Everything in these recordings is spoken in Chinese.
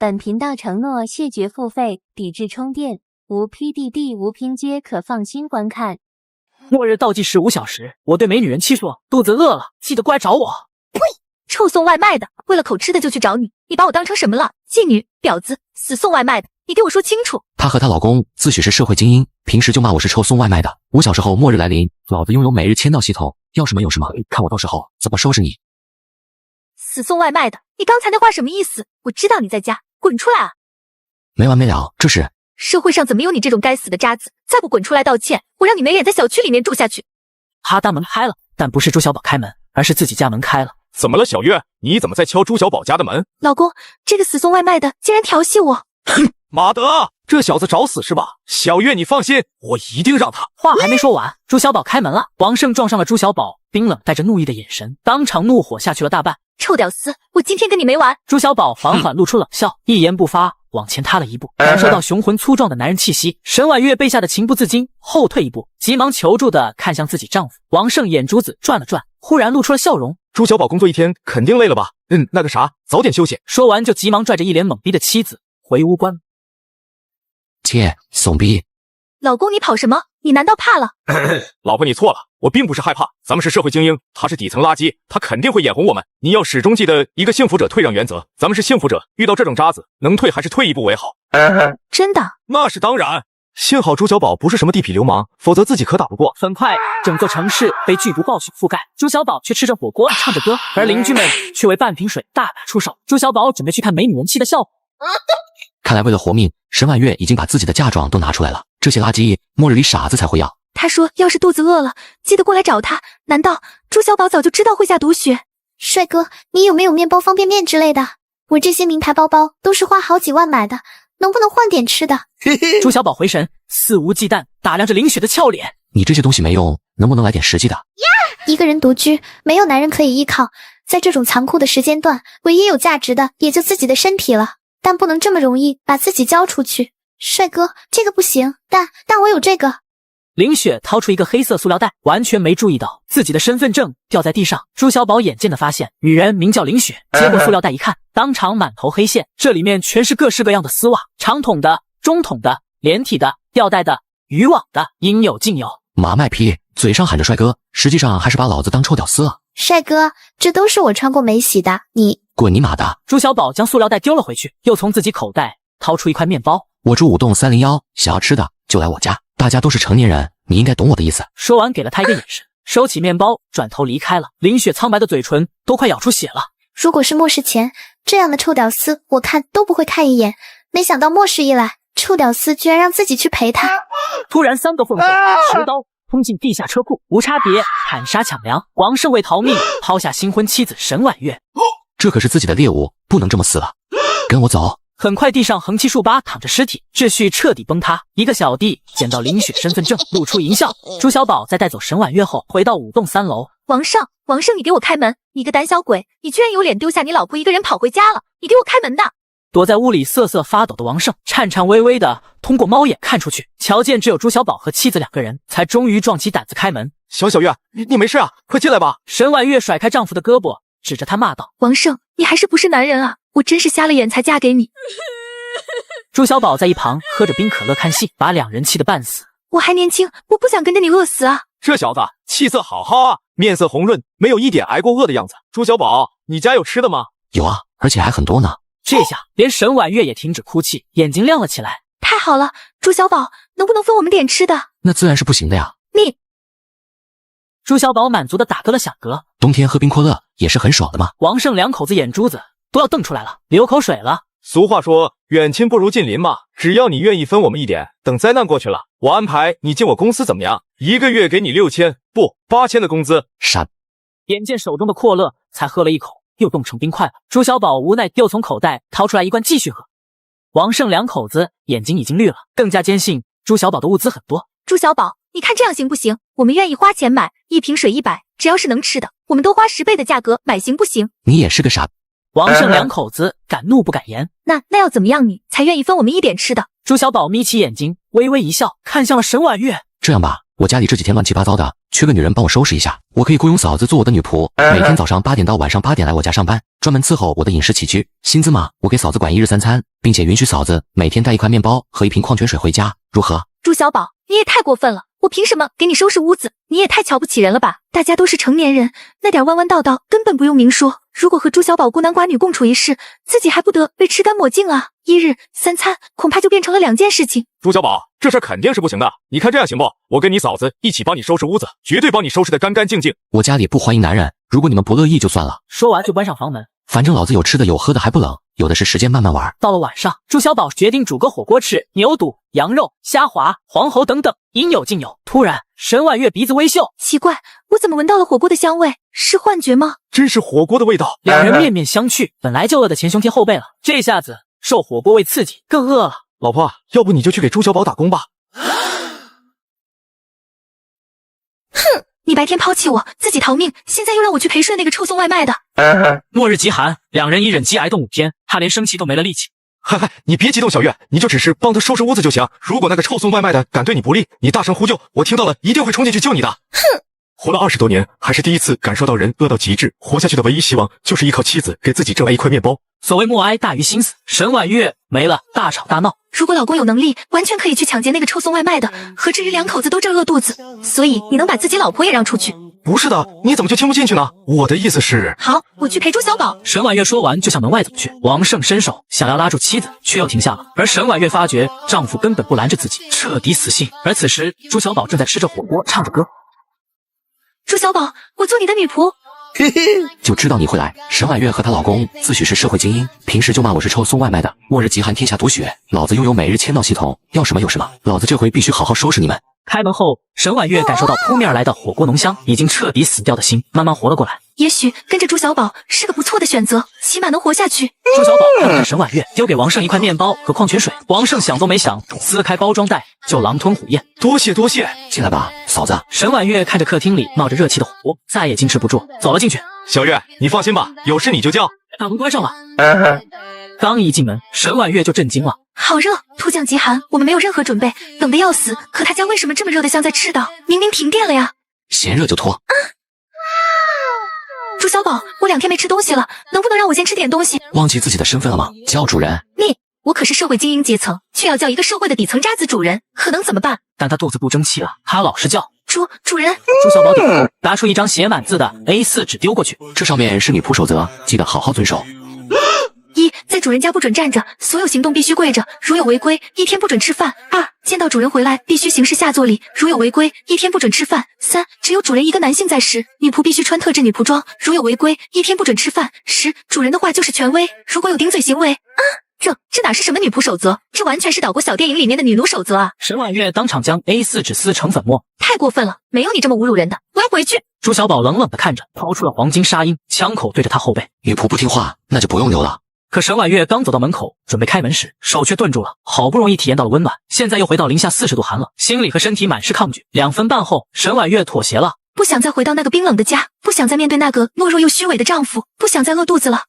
本频道承诺谢绝付费，抵制充电，无 PDD 无拼接，可放心观看。末日倒计时5小时，我对美女人妻说：“肚子饿了，记得过来找我。”呸！臭送外卖的，为了口吃的就去找你，你把我当成什么了？妓女、婊子、死送外卖的，你给我说清楚！她和她老公自诩是社会精英，平时就骂我是臭送外卖的。5小时后末日来临，老子拥有每日签到系统，要是没有什么，看我到时候怎么收拾你！死送外卖的，你刚才那话什么意思？我知道你在家，滚出来啊！没完没了，这是社会上怎么有你这种该死的渣子？再不滚出来道歉，我让你没脸在小区里面住下去！他大门开了，但不是朱小宝开门，而是自己家门开了。怎么了，小月？你怎么在敲朱小宝家的门？老公，这个死送外卖的竟然调戏我！哼，马德，这小子找死是吧？小月，你放心，我一定让他……话还没说完，朱小宝开门了，王胜撞上了朱小宝冰冷带着怒意的眼神，当场怒火下去了大半。臭屌丝，我今天跟你没完！朱小宝缓缓露出冷笑，一言不发，往前踏了一步，感受到雄浑粗壮的男人气息。沈婉月被吓得情不自禁，后退一步，急忙求助地看向自己丈夫。王胜眼珠子转了转，忽然露出了笑容。朱小宝工作一天肯定累了吧？那个啥，早点休息。说完就急忙拽着一脸懵逼的妻子回屋关。切，怂逼！老公，你跑什么？你难道怕了？老婆，你错了，我并不是害怕，咱们是社会精英，他是底层垃圾，他肯定会眼红我们。你要始终记得一个幸福者退让原则，咱们是幸福者，遇到这种渣子，能退还是退一步为好。真的？那是当然。幸好朱小宝不是什么地痞流氓，否则自己可打不过。很快，整座城市被剧毒暴雪覆盖，朱小宝却吃着火锅，唱着歌，而邻居们却为半瓶水大打出手。朱小宝准备去看美女人妻的效果。看来为了活命，沈婉月已经把自己的嫁妆都拿出来了。这些垃圾，末日里傻子才会要。他说要是肚子饿了，记得过来找他。难道朱小宝早就知道会下毒血？帅哥，你有没有面包方便面之类的？我这些名牌包包都是花好几万买的，能不能换点吃的？朱小宝回神，肆无忌惮打量着林雪的俏脸。你这些东西没用，能不能来点实际的？一个人独居，没有男人可以依靠，在这种残酷的时间段，唯一有价值的也就自己的身体了，但不能这么容易把自己交出去。帅哥，这个不行，但我有这个。林雪掏出一个黑色塑料袋，完全没注意到自己的身份证掉在地上。朱小宝眼尖的发现女人名叫林雪，接过塑料袋一看，当场满头黑线，这里面全是各式各样的丝袜，长筒的、中筒的、连体的、吊带的、渔网的，应有尽有。马卖批，嘴上喊着帅哥，实际上还是把老子当臭屌丝了。帅哥，这都是我穿过没洗的，你滚你妈的！朱小宝将塑料袋丢了回去，又从自己口袋掏出一块面包。我住5栋301，想要吃的就来我家，大家都是成年人，你应该懂我的意思。说完给了他一个眼神，收起面包，转头离开了。林雪苍白的嘴唇都快咬出血了。如果是末世前，这样的臭屌丝我看都不会看一眼，没想到末世一来，臭屌丝居然让自己去陪他。突然3个混混持刀冲进地下车库，无差别砍杀抢粮。王胜为逃命，抛下新婚妻子沈婉月。这可是自己的猎物，不能这么死了。跟我走。很快地上横七竖八躺着尸体，秩序彻底崩塌。一个小弟捡到林雪身份证，露出淫笑。朱小宝在带走沈婉月后，回到5栋3楼。王胜，你给我开门！你个胆小鬼，你居然有脸丢下你老婆一个人跑回家了！你给我开门的！躲在屋里瑟瑟发抖的王胜颤颤巍巍的通过猫眼看出去，瞧见只有朱小宝和妻子2个人，才终于壮起胆子开门。小月，你没事啊？快进来吧！沈婉月甩开丈夫的胳膊，指着他骂道：“王胜，你还是不是男人啊？我真是瞎了眼才嫁给你。”朱小宝在一旁喝着冰可乐看戏，把2人气得半死。我还年轻，我不想跟着你饿死啊！这小子气色好好啊，面色红润，没有一点挨过饿的样子。朱小宝，你家有吃的吗？有啊，而且还很多呢。这下连沈婉月也停止哭泣，眼睛亮了起来。太好了，朱小宝，能不能分我们点吃的？那自然是不行的呀。你……朱小宝满足的打嗝了响嗝。冬天喝冰可乐也是很爽的嘛。王胜2口子眼珠子都要瞪出来了，流口水了。俗话说，远亲不如近邻嘛。只要你愿意分我们一点，等灾难过去了，我安排你进我公司怎么样？1个月给你6000不8000的工资。傻！眼见手中的阔乐才喝了一口，又冻成冰块了。朱小宝无奈又从口袋掏出来一罐继续喝。王胜2口子眼睛已经绿了，更加坚信朱小宝的物资很多。朱小宝，你看这样行不行？我们愿意花钱买一瓶水100，只要是能吃的，我们都花10倍的价格买，行不行？你也是个傻。王胜2口子敢怒不敢言。那要怎么样你才愿意分我们一点吃的？朱小宝眯起眼睛，微微一笑，看向了沈婉月。这样吧，我家里这几天乱七八糟的，缺个女人帮我收拾一下。我可以雇佣嫂子做我的女仆，每天早上8点到晚上8点来我家上班，专门伺候我的饮食起居。薪资嘛，我给嫂子管1日3餐，并且允许嫂子每天带1块面包和1瓶矿泉水回家，如何？朱小宝，你也太过分了！我凭什么给你收拾屋子？你也太瞧不起人了吧！大家都是成年人，那点弯弯道道根本不用明说。如果和朱小宝孤男寡女共处一室，自己还不得被吃干抹净啊！1日3餐恐怕就变成了2件事情。朱小宝，这事肯定是不行的。你看这样行不？我跟你嫂子一起帮你收拾屋子，绝对帮你收拾得干干净净。我家里不欢迎男人，如果你们不乐意就算了。说完就关上房门。反正老子有吃的有喝的还不冷，有的是时间慢慢玩。到了晚上，朱小宝决定煮个火锅吃，牛肚、羊肉、虾滑、黄喉等等，应有尽有。突然，沈婉月鼻子微嗅，奇怪，我怎么闻到了火锅的香味？是幻觉吗？真是火锅的味道。两人面面相觑，本来就饿得前胸贴后背了，这下子受火锅味刺激，更饿了。老婆，要不你就去给朱小宝打工吧。哼！你白天抛弃我，自己逃命，现在又让我去陪睡那个臭送外卖的。末日极寒，两人一忍饥挨冻5天，他连生气都没了力气。嗨，你别激动，小月，你就只是帮他收拾屋子就行。如果那个臭送外卖的敢对你不利，你大声呼救，我听到了一定会冲进去救你的。哼！活了20多年，还是第一次感受到人饿到极致，活下去的唯一希望就是依靠妻子给自己挣来1块面包。所谓默哀大于心死，沈婉月没了，大吵大闹。如果老公有能力，完全可以去抢劫那个臭送外卖的，何至于2口子都这饿肚子？所以你能把自己老婆也让出去？不是的，你怎么就听不进去呢？我的意思是……好，我去陪朱小宝。沈婉月说完就向门外走去，王胜伸手想要拉住妻子，却又停下了。而沈婉月发觉丈夫根本不拦着自己，彻底死心。而此时朱小宝正在吃着火锅，唱着歌。朱小宝，我做你的女仆。就知道你会来。沈婉月和她老公自诩是社会精英，平时就骂我是臭送外卖的。末日极寒，天下毒血，老子拥有每日签到系统，要什么有什么。老子这回必须好好收拾你们。开门后，沈婉月感受到扑面而来的火锅浓香，已经彻底死掉的心慢慢活了过来。也许跟着朱小宝是个不错的选择，起码能活下去。朱小宝看了看沈婉月，丢给王胜1块面包和矿泉水。王胜想都没想，撕开包装袋就狼吞虎咽。多谢多谢，进来吧，嫂子。沈婉月看着客厅里冒着热气的火锅，再也矜持不住，走了进去。小月，你放心吧，有事你就叫。大门关上了。刚一进门，沈婉月就震惊了。好热，突降极寒，我们没有任何准备，冷得要死。可他家为什么这么热得像在赤道？明明停电了呀！嫌热就脱。朱小宝，我2天没吃东西了，能不能让我先吃点东西？忘记自己的身份了吗？叫主人。我可是社会精英阶层，却要叫一个社会的底层渣子主人，可能怎么办？但他肚子不争气了，他老是叫主人。朱小宝点头，拿出一张写满字的 A4 纸丢过去。这上面是女仆守则，记得好好遵守。1. 在主人家不准站着，所有行动必须跪着，如有违规，1天不准吃饭。2. 见到主人回来，必须行事下作礼，如有违规，1天不准吃饭。3. 只有主人一个男性在时，女仆必须穿特制女仆装，如有违规，1天不准吃饭。10. 主人的话就是权威，如果有顶嘴行为，这哪是什么女仆守则，这完全是岛国小电影里面的女奴守则啊！沈婉月当场将 A4 纸撕成粉末，太过分了，没有你这么侮辱人的，我要回去。朱小宝冷冷地看着，掏出了黄金沙鹰，枪口对着他后背。女仆不听话，那就不用留了。可沈婉月刚走到门口，准备开门时，手却顿住了。好不容易体验到了温暖，现在又回到零下40度寒冷，心里和身体满是抗拒。2分半后，沈婉月妥协了，不想再回到那个冰冷的家，不想再面对那个懦弱又虚伪的丈夫，不想再饿肚子了。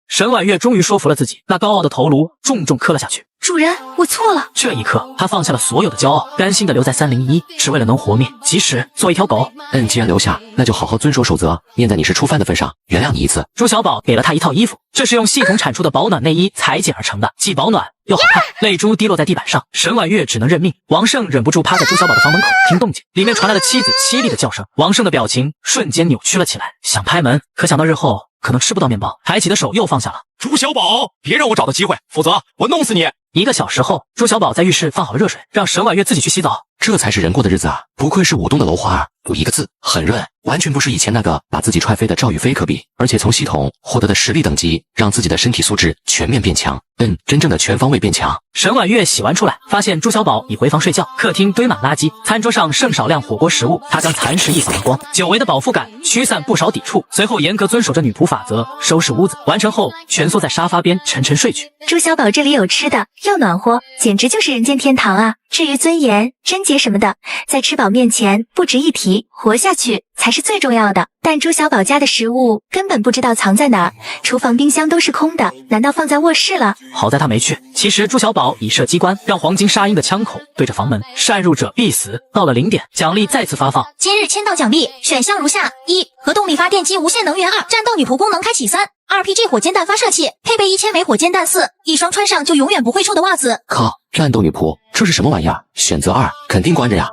沈婉月终于说服了自己，那高傲的头颅重重磕了下去。主人，我错了。这一刻，他放下了所有的骄傲，甘心的留在301，只为了能活命，即使做一条狗。既然留下，那就好好遵守守则，念在你是初犯的份上，原谅你一次。朱小宝给了他一套衣服，这是用系统产出的保暖内衣裁剪而成的，既保暖又好看。泪珠滴落在地板上，沈婉月只能认命。王胜忍不住趴在朱小宝的房门口听动静，里面传来了妻子凄厉的叫声。王胜的表情瞬间扭曲了起来，想拍门，可想到日后可能吃不到面包，抬起的手又放下了。朱小宝，别让我找到机会，否则我弄死你！1个小时后，朱小宝在浴室放好了热水，让沈婉月自己去洗澡。这才是人过的日子啊！不愧是舞动的楼花儿，有1个字，很润，完全不是以前那个把自己踹飞的赵宇飞可比。而且从系统获得的实力等级，让自己的身体素质全面变强，真正的全方位变强。沈婉月洗完出来，发现朱小宝已回房睡觉，客厅堆满垃圾，餐桌上剩少量火锅食物，她将蚕食一扫而光，久违的饱腹感驱散不少抵触。随后严格遵守着女仆法则，收拾屋子，完成后蜷缩在沙发边沉沉睡去。朱小宝这里有吃的，又暖和，简直就是人间天堂啊！至于尊严、贞洁什么的，在吃饱面前不值一提，活下去才是最重要的。但朱小宝家的食物根本不知道藏在哪儿，厨房、冰箱都是空的，难道放在卧室了？好在他没去。其实朱小宝已设机关，让黄金沙鹰的枪口对着房门，擅入者必死。到了0点，奖励再次发放。今日签到奖励选项如下：一、核动力发电机无限能源；二、战斗女仆功能开启；三、RPG 火箭弹发射器，配备1000枚火箭弹；四、一双穿上就永远不会臭的袜子。靠，战斗女仆，这是什么玩意儿？选择2，肯定关着呀。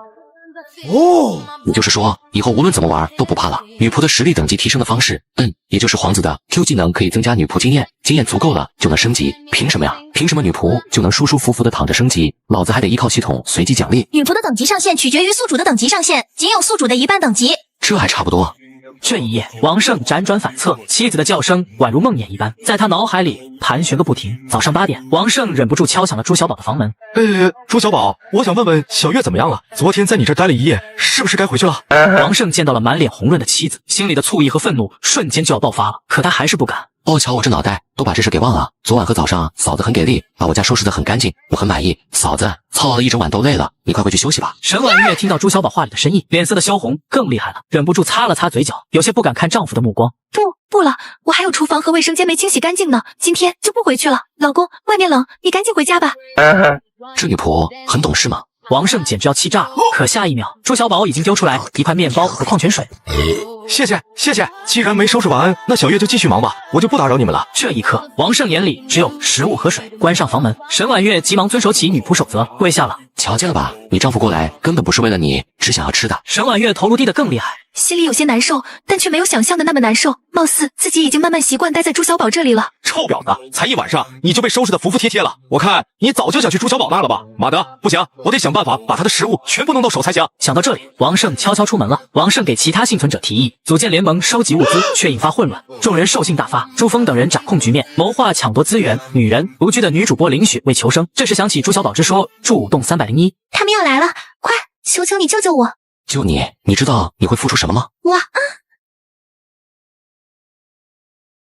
哦，你就是说，以后无论怎么玩都不怕了。女仆的实力等级提升的方式，也就是皇子的 Q 技能可以增加女仆经验，经验足够了就能升级。凭什么呀？凭什么女仆就能舒舒服服的躺着升级？老子还得依靠系统随机奖励。女仆的等级上限取决于宿主的等级上限，仅有宿主的一半等级。这还差不多。这一夜，王胜辗转反侧，妻子的叫声宛如梦魇一般，在他脑海里盘旋个不停。早上8点，王胜忍不住敲响了朱小宝的房门。朱小宝，我想问问小月怎么样了？昨天在你这儿待了一夜，是不是该回去了？王胜见到了满脸红润的妻子，心里的醋意和愤怒瞬间就要爆发了，可他还是不敢。瞧我这脑袋都把这事给忘了。昨晚和早上嫂子很给力，把我家收拾得很干净，我很满意。嫂子操了一整晚都累了，你快回去休息吧。沈婉月听到朱小宝话里的深意，脸色的羞红更厉害了，忍不住擦了擦嘴角，有些不敢看丈夫的目光。不了，我还有厨房和卫生间没清洗干净呢，今天就不回去了。老公，外面冷，你赶紧回家吧。这女仆很懂事吗？王胜简直要气炸了，可下一秒，朱小宝已经丢出来一块面包和矿泉水。谢谢，既然没收拾完，那小月就继续忙吧，我就不打扰你们了。这一刻，王胜眼里只有食物和水，关上房门。沈婉月急忙遵守起女仆守则，跪下了。瞧见了吧，你丈夫过来根本不是为了你，只想要吃的。沈婉月头颅低得更厉害，心里有些难受，但却没有想象的那么难受。貌似自己已经慢慢习惯待在朱小宝这里了。臭婊子，才一晚上你就被收拾得服服帖帖了，我看你早就想去朱小宝那了吧？妈的，不行，我得想办法把他的食物全部弄到手才行。想到这里，王胜悄悄出门了。王胜给其他幸存者提议组建联盟收集物资，却引发混乱，众人兽性大发。朱峰等人掌控局面，谋划抢夺资源。女人独居的女主播林雪为求生，这时想起朱小宝之说，住5栋301。他们要来了，快，求求你救救我！救你？你知道你会付出什么吗？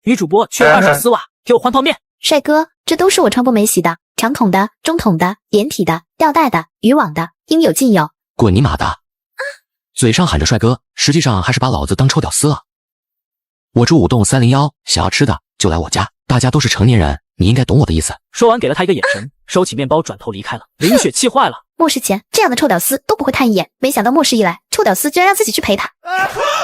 女主播缺2手丝袜，给我换泡面。帅哥，这都是我穿过没洗的，长筒的、中筒的、连体的、吊带的、渔网的，应有尽有。滚你妈的！嘴上喊着帅哥，实际上还是把老子当臭屌丝了。我住5栋301，想要吃的就来我家，大家都是成年人，你应该懂我的意思。说完给了他一个眼神，收起面包转头离开了。林雪气坏了，漠视前这样的臭屌丝都不会看一眼，没想到漠视一来，臭屌丝居然让自己去陪他。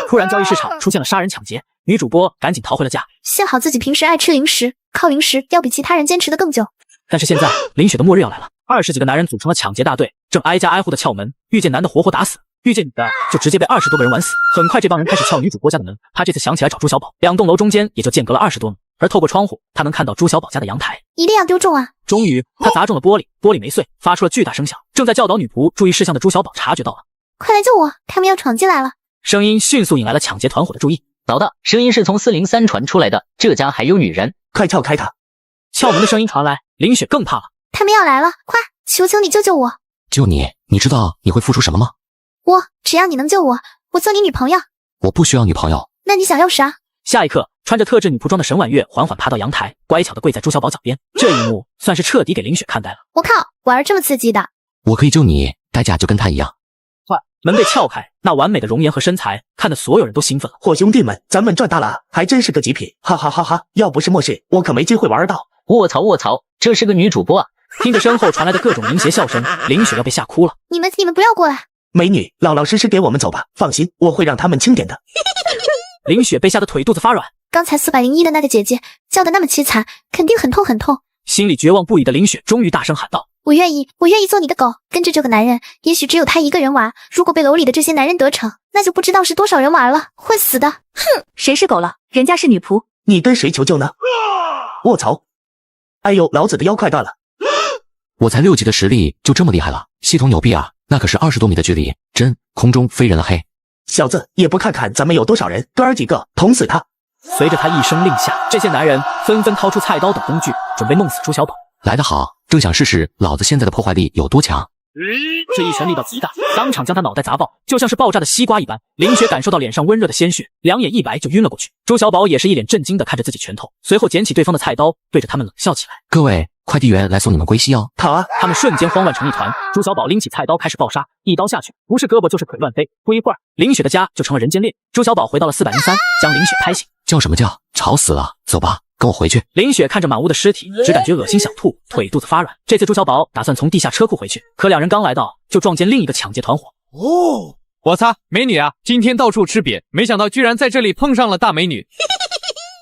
突然交易市场出现了杀人抢劫，女主播赶紧逃回了家。幸好自己平时爱吃零食，靠零食要比其他人坚持得更久。但是现在林雪的末日要来了，20几个男人组成了抢劫大队，正挨家挨户的撬门，遇见男的活活打死，遇见女的就直接被20多个人玩死。很快这帮人开始撬女主播家的门，他这次想起来找朱小宝，2栋楼中间也就间隔了20多米，而透过窗户他能看到朱小宝家的阳台。一定要丢中啊！终于他砸中了玻璃，玻璃没碎，发出了巨大声响。正在教导女仆注意事项的朱小宝察觉到了，快来救我，他们要闯进来了。声音迅速引来了抢劫团伙的注意。老大，声音是从403传出来的，这家还有女人，快撬开他！撬门的声音传来，林雪更怕了。他们要来了，快，求求你救救我！救你？你知道你会付出什么吗？只要你能救我，我做你女朋友。我不需要女朋友。那你想要啥？下一刻，穿着特制女仆装的沈婉月缓缓爬到阳台，乖巧地跪在朱小宝脚边。这一幕算是彻底给林雪看呆了。我靠，玩这么刺激的！我可以救你，代价就跟他一样。快，门被撬开，那完美的容颜和身材，看得所有人都兴奋了。伙兄弟们，咱们赚大了，还真是个极品，哈哈哈哈！要不是末世，我可没机会玩到。卧槽，这是个女主播啊！听着身后传来的各种淫邪笑声，林雪要被吓哭了。你们不要过来！美女，老老实实给我们走吧，放心，我会让他们轻点的。林雪被吓得腿肚子发软。刚才401的那个姐姐叫得那么凄惨，肯定很痛很痛。心里绝望不已的林雪终于大声喊道：我愿意做你的狗，跟着这个男人，也许只有他一个人玩，如果被楼里的这些男人得逞，那就不知道是多少人玩了，会死的。哼，谁是狗了？人家是女仆。你跟谁求救呢？卧槽！哎呦，老子的腰快断了。我才6级的实力就这么厉害了，系统牛逼啊！那可是20多米的距离，真空中飞人了嘿！小子也不看看咱们有多少人，哥儿几个捅死他！随着他一声令下，这些男人纷纷掏出菜刀等工具，准备弄死朱小宝。来得好，正想试试老子现在的破坏力有多强。这一拳力道极大，当场将他脑袋砸爆，就像是爆炸的西瓜一般。林雪感受到脸上温热的鲜血，两眼一白就晕了过去。朱小宝也是一脸震惊地看着自己拳头，随后捡起对方的菜刀，对着他们冷笑起来。各位快递员来送你们归西哦。好啊，他们瞬间慌乱成一团。朱小宝拎起菜刀开始暴杀，一刀下去，不是胳膊就是腿乱飞。不一会儿，林雪的家就成了人间炼狱。朱小宝回到了403，将林雪拍醒。叫什么叫？吵死了！走吧，跟我回去。林雪看着满屋的尸体，只感觉恶心想吐，腿肚子发软。这次朱小宝打算从地下车库回去，可两人刚来到，就撞见另一个抢劫团伙。哦，我擦，美女啊！今天到处吃瘪，没想到居然在这里碰上了大美女。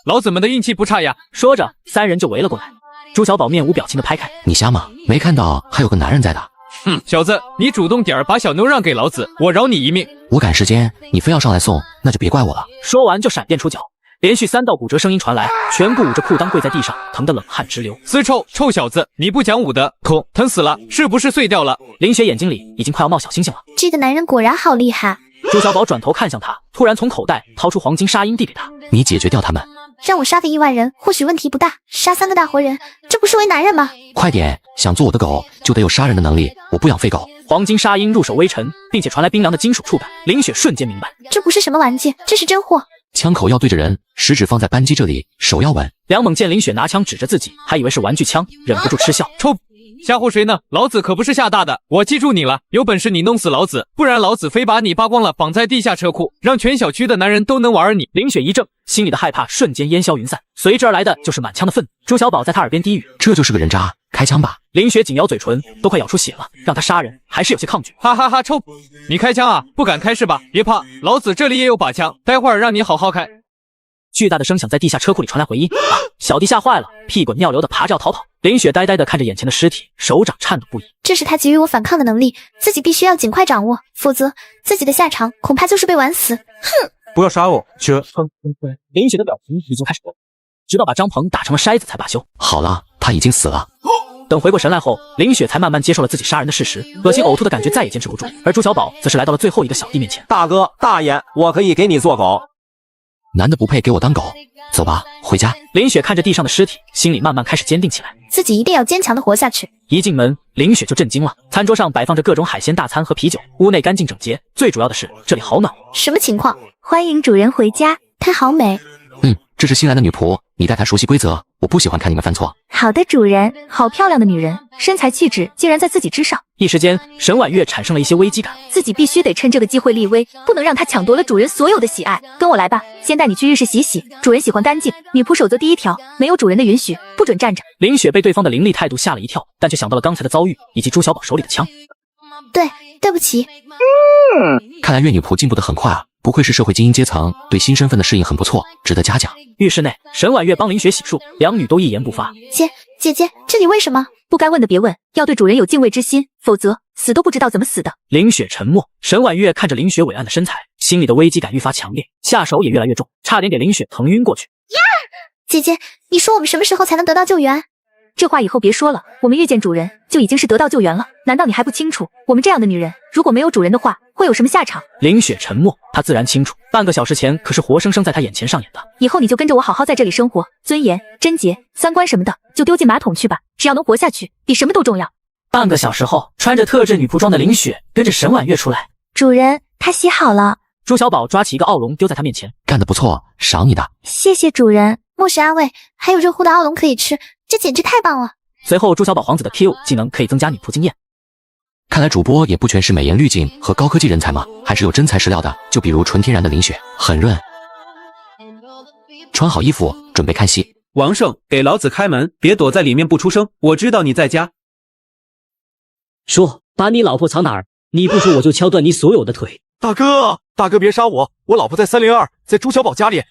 老子们的运气不差呀！说着，三人就围了过来。朱小宝面无表情的拍开，你瞎吗？没看到还有个男人在的。哼，小子，你主动点儿把小妞让给老子，我饶你一命。我赶时间，你非要上来送，那就别怪我了。说完就闪电出脚，连续3道骨折声音传来，全部捂着裤裆跪在地上，疼得冷汗直流。死臭小子，你不讲武德，痛，疼死了，是不是碎掉了？林雪眼睛里已经快要冒小星星了。这个男人果然好厉害。朱小宝转头看向他，突然从口袋掏出黄金沙鹰递给他。你解决掉他们，让我杀个亿万人，或许问题不大。杀3个大活人，这不是为男人吗？快点！想做我的狗，就得有杀人的能力。我不养废狗。黄金沙鹰入手微沉，并且传来冰凉的金属触感。林雪瞬间明白，这不是什么玩具，这是真货。枪口要对着人，食指放在扳机这里，手要稳。梁猛见林雪拿枪指着自己，还以为是玩具枪，忍不住嗤笑。臭！吓唬谁呢？老子可不是吓大的，我记住你了，有本事你弄死老子，不然老子非把你扒光了绑在地下车库，让全小区的男人都能玩你。林雪一怔，心里的害怕瞬间烟消云散，随之而来的就是满腔的愤怒。朱小宝在他耳边低语：“这就是个人渣，开枪吧。”林雪紧咬嘴唇，都快咬出血了，让他杀人还是有些抗拒。哈哈哈，臭！你开枪啊？不敢开是吧？别怕，老子这里也有把枪，待会儿让你好好开。巨大的声响在地下车库里传来回音，小弟吓坏了，屁滚尿流的爬着要逃跑。林雪呆呆的看着眼前的尸体，手掌颤抖不已。这是他给予我反抗的能力，自己必须要尽快掌握，否则自己的下场恐怕就是被玩死。哼！不要杀我，去！林雪的表情已经开始抖，直到把张鹏打成了筛子才罢休。好了，他已经死了。等回过神来后，林雪才慢慢接受了自己杀人的事实，恶心呕吐的感觉再也坚持不住。而朱小宝则是来到了最后一个小弟面前。大哥大爷，我可以给你做狗。男的不配给我当狗，走吧，回家。林雪看着地上的尸体，心里慢慢开始坚定起来，自己一定要坚强的活下去。一进门，林雪就震惊了，餐桌上摆放着各种海鲜大餐和啤酒，屋内干净整洁，最主要的是这里好暖和。什么情况？欢迎主人回家，她好美。这是新来的女仆，你带她熟悉规则，我不喜欢看你们犯错。好的，主人。好漂亮的女人，身材气质竟然在自己之上。一时间，沈婉月产生了一些危机感，自己必须得趁这个机会立威，不能让她抢夺了主人所有的喜爱。跟我来吧，先带你去浴室洗洗。主人喜欢干净，女仆守则第1条，没有主人的允许，不准站着。林雪被对方的凌厉态度吓了一跳，但却想到了刚才的遭遇以及朱小宝手里的枪。对不起。看来岳女仆进步得很快啊，不愧是社会精英阶层，对新身份的适应很不错，值得嘉奖。浴室内，沈婉月帮林雪洗漱，两女都一言不发。姐姐，这里为什么？不该问的别问，要对主人有敬畏之心，否则死都不知道怎么死的。林雪沉默，沈婉月看着林雪伟岸的身材，心里的危机感愈发强烈，下手也越来越重，差点给林雪疼晕过去。姐姐，你说我们什么时候才能得到救援？这话以后别说了，我们遇见主人就已经是得到救援了，难道你还不清楚？我们这样的女人，如果没有主人的话，会有什么下场？林雪沉默，她自然清楚，半个小时前可是活生生在她眼前上演的。以后你就跟着我好好在这里生活，尊严、贞洁、三观什么的就丢进马桶去吧，只要能活下去，比什么都重要。半个小时后，穿着特制女仆装的林雪跟着沈婉月出来。主人，她洗好了。朱小宝抓起一个奥龙丢在她面前，干得不错，赏你的。谢谢主人。莫使安慰，还有热乎的奥龙可以吃，这简直太棒了。随后，朱小宝皇子的 Q 技能可以增加女仆经验。看来主播也不全是美颜滤镜和高科技人才嘛，还是有真材实料的。就比如纯天然的林雪，很润。穿好衣服，准备看戏。王胜，给老子开门，别躲在里面不出声，我知道你在家。说，把你老婆藏哪儿？你不说我就敲断你所有的腿。大哥别杀我，我老婆在302，在朱小宝家里。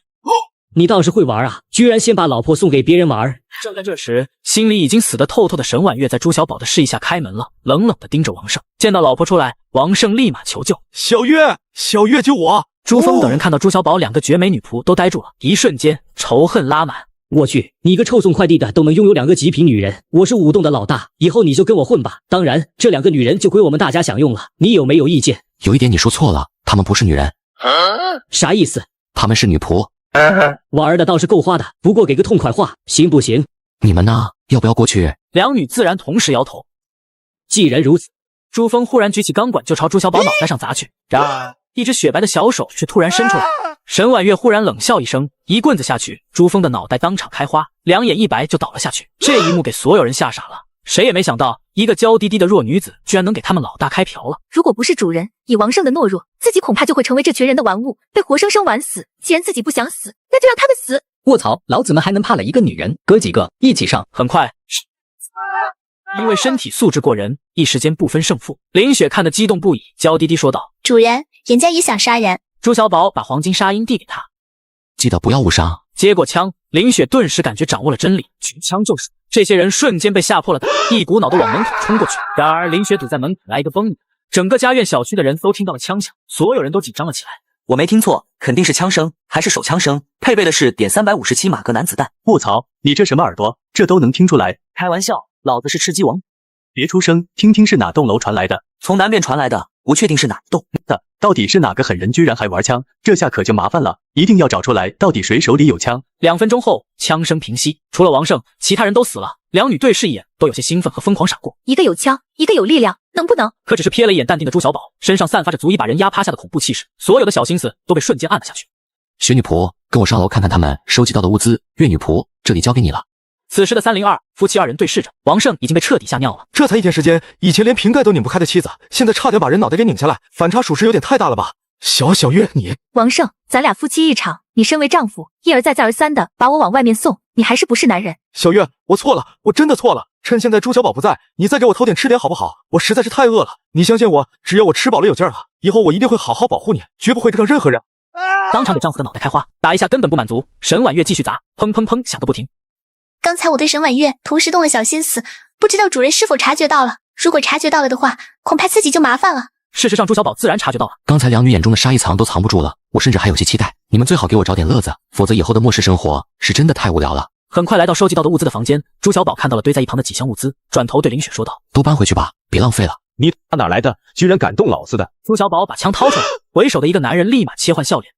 你倒是会玩啊，居然先把老婆送给别人玩。正在这时，心里已经死得透透的沈婉月在朱小宝的示意下开门了，冷冷地盯着王胜。见到老婆出来，王胜立马求救：小月救我！朱峰等人看到朱小宝2个绝美女仆都呆住了，一瞬间仇恨拉满。我去，你个臭送快递的都能拥有2个极品女人，我是舞动的老大，以后你就跟我混吧。当然，这2个女人就归我们大家享用了，你有没有意见？有一点你说错了，她们不是女人。啥意思？她们是女仆。玩的倒是够花的，不过给个痛快话，行不行？你们呢？要不要过去？两女自然同时摇头。既然如此，朱峰忽然举起钢管就朝朱小宝脑袋上砸去，然而一只雪白的小手却突然伸出来，沈婉月忽然冷笑一声，一棍子下去，朱峰的脑袋当场开花，两眼一白就倒了下去。这一幕给所有人吓傻了，谁也没想到一个娇滴滴的弱女子居然能给他们老大开瓢了。如果不是主人以王胜的懦弱，自己恐怕就会成为这群人的玩物，被活生生玩死。既然自己不想死，那就让他们死。卧槽，老子们还能怕了一个女人？哥几个一起上！很快，因为身体素质过人，一时间不分胜负。林雪看得激动不已，娇滴滴说道：“主人，人家也想杀人。”朱小宝把黄金沙鹰递给他，记得不要误伤。接过枪，林雪顿时感觉掌握了真理，举枪就是。这些人瞬间被吓破了胆，一股脑的往门口冲过去。然而林雪堵在门口来一个崩你，整个家苑小区的人都听到了枪响，所有人都紧张了起来。我没听错，肯定是枪声，还是手枪声，配备的是点357马格男子弹。卧槽，你这什么耳朵？这都能听出来？开玩笑，老子是吃鸡王。别出声，听听是哪栋楼传来的？从南边传来的，不确定是哪一栋的。到底是哪个狠人居然还玩枪？这下可就麻烦了，一定要找出来到底谁手里有枪。2分钟后，枪声平息，除了王胜，其他人都死了。两女对视一眼，都有些兴奋和疯狂闪过。一个有枪，一个有力量，能不能？可只是瞥了一眼淡定的朱小宝，身上散发着足以把人压趴下的恐怖气势，所有的小心思都被瞬间按了下去。雪女仆，跟我上楼看看他们收集到的物资。岳女仆，这里交给你了。此时的302夫妻2人对视着，王胜已经被彻底吓尿了。这才1天时间，以前连瓶盖都拧不开的妻子，现在差点把人脑袋给拧下来，反差属实有点太大了吧？小月，你王胜，咱俩夫妻一场，你身为丈夫，一而再再而三的把我往外面送，你还是不是男人？小月，我错了，我真的错了。趁现在朱小宝不在，你再给我偷点吃点好不好？我实在是太饿了。你相信我，只要我吃饱了有劲儿了，以后我一定会好好保护你，绝不会让任何人。当场给丈夫的脑袋开花，打一下根本不满足，沈婉月继续砸，砰砰砰响个不停。刚才我对沈婉月同时动了小心思，不知道主人是否察觉到了。如果察觉到了的话，恐怕自己就麻烦了。事实上，朱小宝自然察觉到了。刚才两女眼中的杀意藏都藏不住了，我甚至还有些期待。你们最好给我找点乐子，否则以后的末世生活是真的太无聊了。很快来到收集到的物资的房间，朱小宝看到了堆在一旁的几箱物资，转头对林雪说道：“都搬回去吧，别浪费了。”你哪来的？居然敢动老子的！朱小宝把枪掏出来，为首的一个男人立马切换笑脸。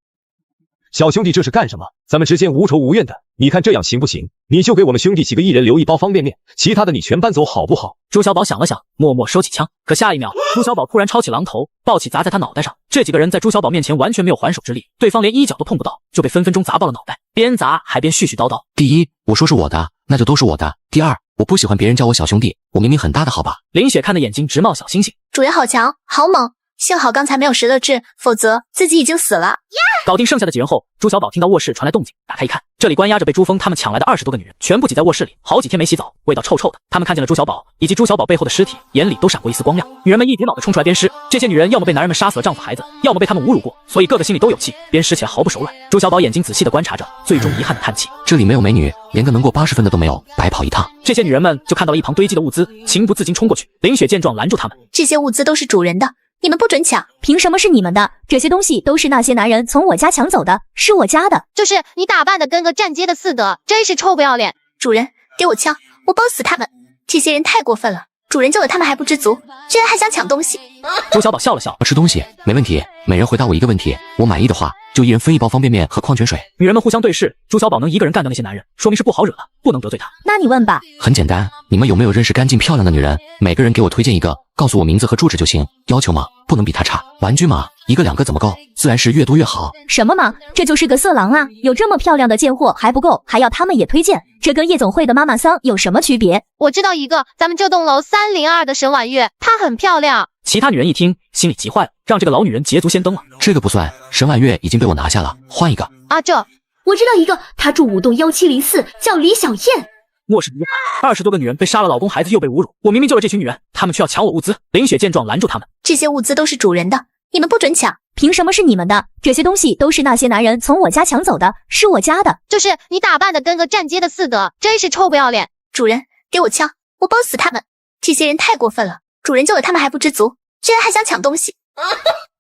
小兄弟这是干什么？咱们之间无仇无怨的，你看这样行不行？你就给我们兄弟几个一人留1包方便面，其他的你全搬走好不好？朱小宝想了想，默默收起枪。可下一秒，朱小宝突然抄起榔头，抱起砸在他脑袋上。这几个人在朱小宝面前完全没有还手之力，对方连一脚都碰不到，就被分分钟砸爆了脑袋，边砸还边絮絮叨叨。第一，我说是我的，那就都是我的。第二，我不喜欢别人叫我小兄弟，我明明很大的好吧？林雪看的眼睛直冒小星星。主人好强，好猛！幸好刚才没有石乐志，否则自己已经死了。搞定剩下的几人后，朱小宝听到卧室传来动静，打开一看，这里关押着被朱峰他们抢来的20多个女人，全部挤在卧室里，好几天没洗澡，味道臭臭的。他们看见了朱小宝以及朱小宝背后的尸体，眼里都闪过一丝光亮。女人们一跌脑袋冲出来鞭尸，这些女人要么被男人们杀死了丈夫孩子，要么被他们侮辱过，所以个个心里都有气，鞭尸起来毫不手软。朱小宝眼睛仔细地观察着，最终遗憾地叹气：这里没有美女，连个能过80分的都没有，白跑一趟。这些女人们就看到了一旁堆积的物资，情不自禁冲过去。林雪见状拦住他们：这些物资都是主人的，你们不准抢。凭什么是你们的？这些东西都是那些男人从我家抢走的，是我家的。就是你打扮的跟个站街的似的，真是臭不要脸。主人，给我枪，我包死他们！这些人太过分了，主人救了他们还不知足，居然还想抢东西。朱小宝笑了笑：吃东西没问题，每人回答我一个问题，我满意的话就一人分1包方便面和矿泉水。女人们互相对视，朱小宝能一个人干掉那些男人，说明是不好惹的，不能得罪他。那你问吧。很简单，你们有没有认识干净漂亮的女人？每个人给我推荐一个，告诉我名字和住址就行，要求嘛，不能比他差。玩具嘛，一个2个怎么够？自然是越多越好。什么嘛，这就是个色狼啊！有这么漂亮的贱货还不够，还要他们也推荐，这跟夜总会的妈妈桑有什么区别？我知道一个，咱们这栋楼302的沈婉月，她很漂亮。其他女人一听，心里急坏了，让这个老女人捷足先登了。这个不算，沈婉月已经被我拿下了，换一个。啊，我知道一个，她住5栋1704，叫李小燕。卧室20多个女人被杀了老公孩子又被侮辱，我明明救了这群女人，她们却要抢我物资。林雪见状拦住她们：这些物资都是主人的，你们不准抢。凭什么是你们的？这些东西都是那些男人从我家抢走的，是我家的。就是你打扮的跟个站街的似的，真是臭不要脸。主人，给我枪，我包死他们！这些人太过分了，主人救了他们还不知足，居然还想抢东西。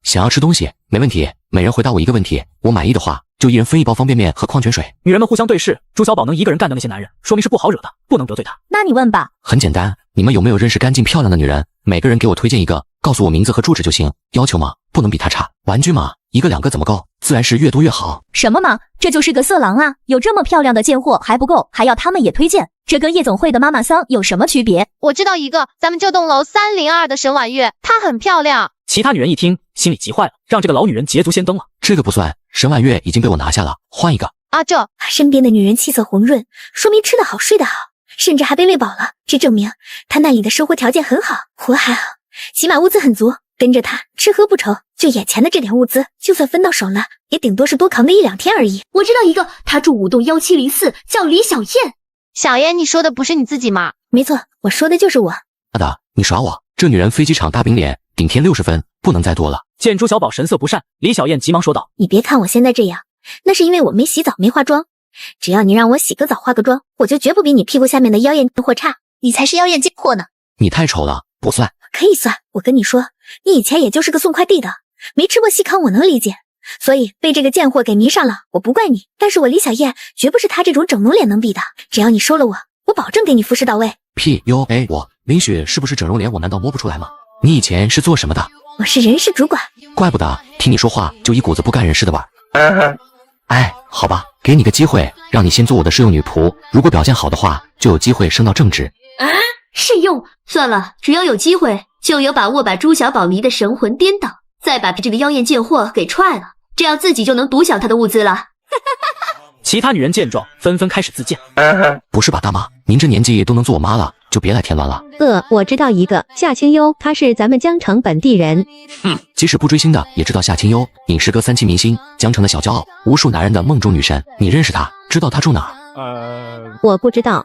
想要吃东西没问题，每人回答我一个问题，我满意的话就一人分1包方便面和矿泉水。女人们互相对视，朱小宝能一个人干掉那些男人，说明是不好惹的，不能得罪他。那你问吧。很简单，你们有没有认识干净漂亮的女人？每个人给我推荐一个，告诉我名字和住址就行，要求嘛，不能比他差。玩具嘛，一个2个怎么够？自然是越多越好。什么嘛，这就是个色狼啊！有这么漂亮的贱货还不够，还要他们也推荐，这跟夜总会的妈妈桑有什么区别？我知道一个，咱们这栋楼302的沈婉月，她很漂亮。其他女人一听，心里急坏了，让这个老女人捷足先登了。这个不算，沈婉月已经被我拿下了，换一个。这身边的女人气色红润，说明吃得好睡得好，甚至还被喂饱了，这证明他那里的生活条件很好，活还好，起码物资很足，跟着他吃喝不愁。就眼前的这点物资，就算分到手了，也顶多是多扛个1-2天而已。我知道一个，他住5栋1704，叫李小燕。小燕，你说的不是你自己吗？没错，我说的就是我。妈的，你耍我！这女人飞机场大饼脸，顶天60分，不能再多了。见朱小宝神色不善，李小燕急忙说道：“你别看我现在这样，那是因为我没洗澡没化妆。只要你让我洗个澡化个妆，我就绝不比你屁股下面的妖艳贱货差。你才是妖艳贱货呢！你太丑了，不算。可以算。我跟你说，你以前也就是个送快递的，没吃过细糠我能理解。所以被这个贱货给迷上了，我不怪你。但是我李小燕绝不是他这种整容脸能比的。只要你收了我，我保证给你服侍到位。PUA 我林雪是不是整容脸？我难道摸不出来吗？你以前是做什么的？我是人事主管。怪不得听你说话就一股子不干人事的味儿。哎，好吧，给你个机会，让你先做我的试用女仆，如果表现好的话，就有机会升到正职。试用算了，只要有机会，就有把握把朱小宝迷得神魂颠倒，再把这个妖艳贱货给踹了，这样自己就能独享他的物资了。其他女人见状，纷纷开始自荐。不是吧，大妈，您这年纪都能做我妈了，就别来添乱了。我知道一个夏清幽，她是咱们江城本地人。即使不追星的也知道夏清幽，影视歌3期明星，江城的小骄傲，无数男人的梦中女神。你认识她？知道她住哪儿？我不知道。